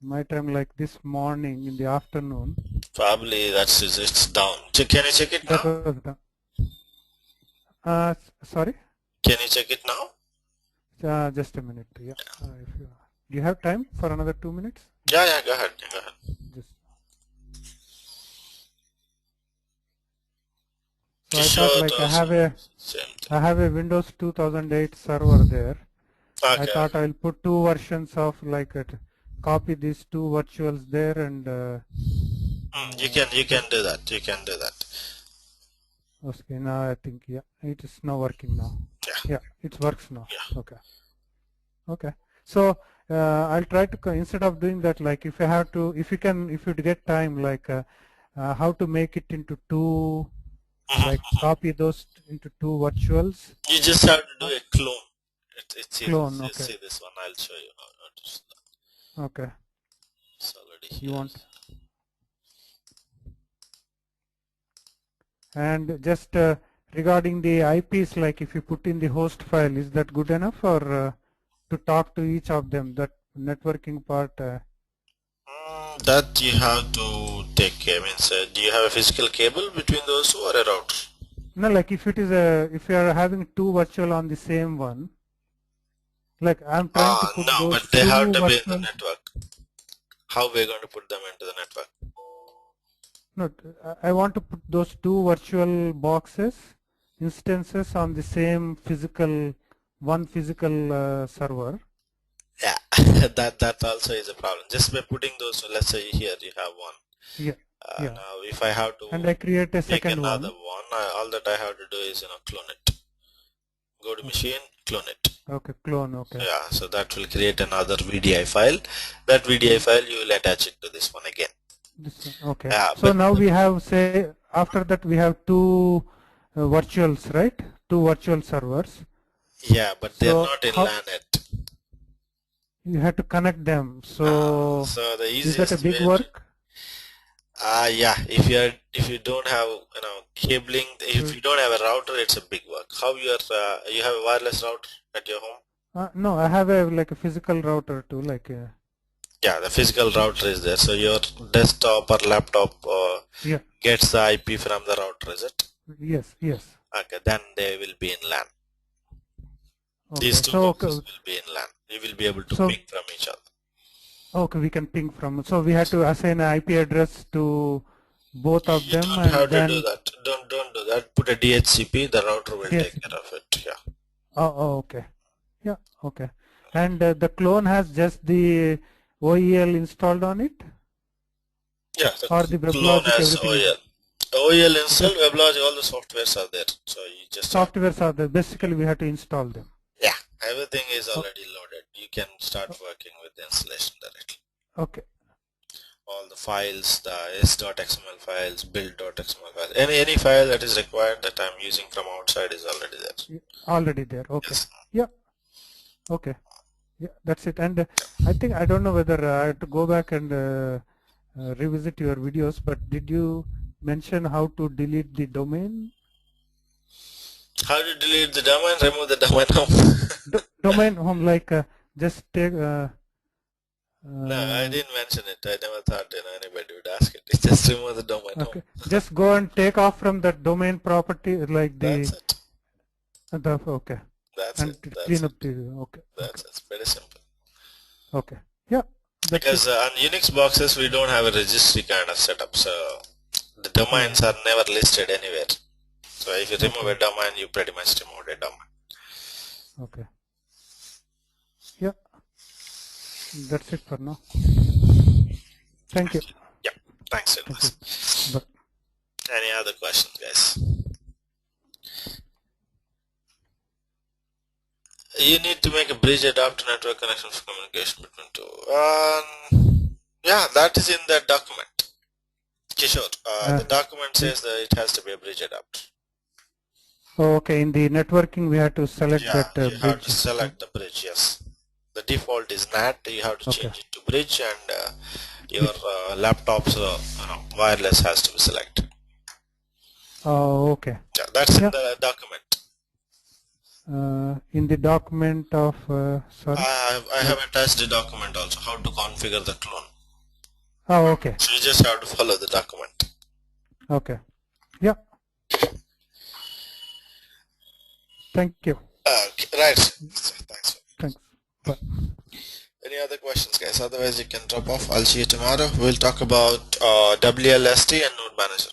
my time like this morning in the afternoon. Probably it's down. Can you check it That now? was done. Sorry. Can you check it now? Just a minute. Yeah. If you, do you have time for another 2 minutes? Yeah, yeah. Go ahead. Go ahead. Just. So I thought Kishore like also same I thing. have a Windows 2008 server there. I Okay. thought I'll put two versions of like it, copy these two virtuals there and You can do that. You can do that. okay, now I think yeah it is now working now. Yeah. Yeah, it works now. Yeah. Okay. Okay. So I'll try to instead of doing that, like if you have to, if you can, if you get time, like how to make it into two, like copy those into two virtuals. You just have to do Uh, a clone. It's easy. Clone. See, Okay. see this one. I'll show you how to do that. Okay. It's already You here. want and just regarding the IPs, like if you put in the host file, is that good enough or to talk to each of them? That networking part. That you have to take care. Means, do you have a physical cable between those two or a router? No, like if it is a, if you are having two virtual on the same one, like I'm trying to put No, those but they have two to be in the virtuals. network. How we're going to put them into the network? No, I want to put those two virtual boxes, instances on the same physical, one physical server. Yeah, that also is a problem. Just by putting those, let's say here you have one. Yeah, yeah. Now, if I have to And I create a make second another one. one, all that I have to do is clone it. Go to Okay. machine, clone it. Okay, clone. Okay. Yeah, so that will create another VDI file. That VDI file you will attach it to this one again. This one. Okay. Yeah, So but now we have, say, after that we have two virtuals, right? Two virtual servers. yeah, but they're So not in how LAN yet. you have to connect them? So So the is that a easiest big way to work? yeah, if you don't have cabling, if To, you don't have a router, it's a big work. How you have a wireless router at your home? no, I have a like a physical router too, like Yeah, the physical router is there. So your desktop or laptop yeah. gets the IP from the router, is it? Yes, yes. Okay, then they will be in LAN. These Okay. two So boxes will be in LAN. You will be able to so ping from each other. okay, we can ping from. So we had to assign an IP address to both of You them, don't and have to do then that. Don't do that. Put a DHCP. The router will yes. take care of it. Yeah. Okay. Yeah. Okay. And the clone has just the OEL installed on it, Yeah. The or the clone WebLogic has everything is OEL. OEL install, just WebLogic, all the softwares are there. So you just have to. softwares are there. Basically, we have to install them. Yeah. Everything is Oh, already loaded. You can start working with the installation directly. Okay. All the files, the s.xml files, build.xml files, any file that is required that I'm using from outside is already there. Already there. Okay. Yes. Yeah. Okay. Yeah, that's it. And I think, I don't know whether I have to go back and revisit your videos, but did you mention how to delete the domain? How to delete the domain? Remove the domain home. Domain home, like just take. No, I didn't mention it. I never thought anybody would ask it. Just remove the domain home. Okay, just go and take off from that domain property, like That's the it. okay, That's and it. That's clean it. up the okay. That's it. It's very simple. Okay. Yeah, that's Because it. on Unix boxes we don't have a registry kind of setup, so the domains Yeah. are never listed anywhere. So if you remove a Okay. domain, you pretty much removed a domain. Okay. Yeah, that's it for now. Thank you. Yeah. Thanks, Thank Srinivas. you. Bye. Any other questions, guys? You need to make a bridge adapter network connection for communication between two. Yeah, that is in that document. Kishore, the document says that it has to be a bridge adapter. Okay, in the networking we have to select Yeah, that you have bridge. to select the bridge, yes. The default is NAT, you have to change it to bridge, and your laptop's wireless has to be selected. Oh, okay. Yeah, that's in the document. In the document of, sorry? I have attached the document also, how to configure the clone. Oh, okay. So you just have to follow the document. Okay. Yeah. Thank you. Okay, right. Thanks. Thanks. Bye. Any other questions, guys? Otherwise, you can drop off. I'll see you tomorrow. We'll talk about WLST and Node Manager.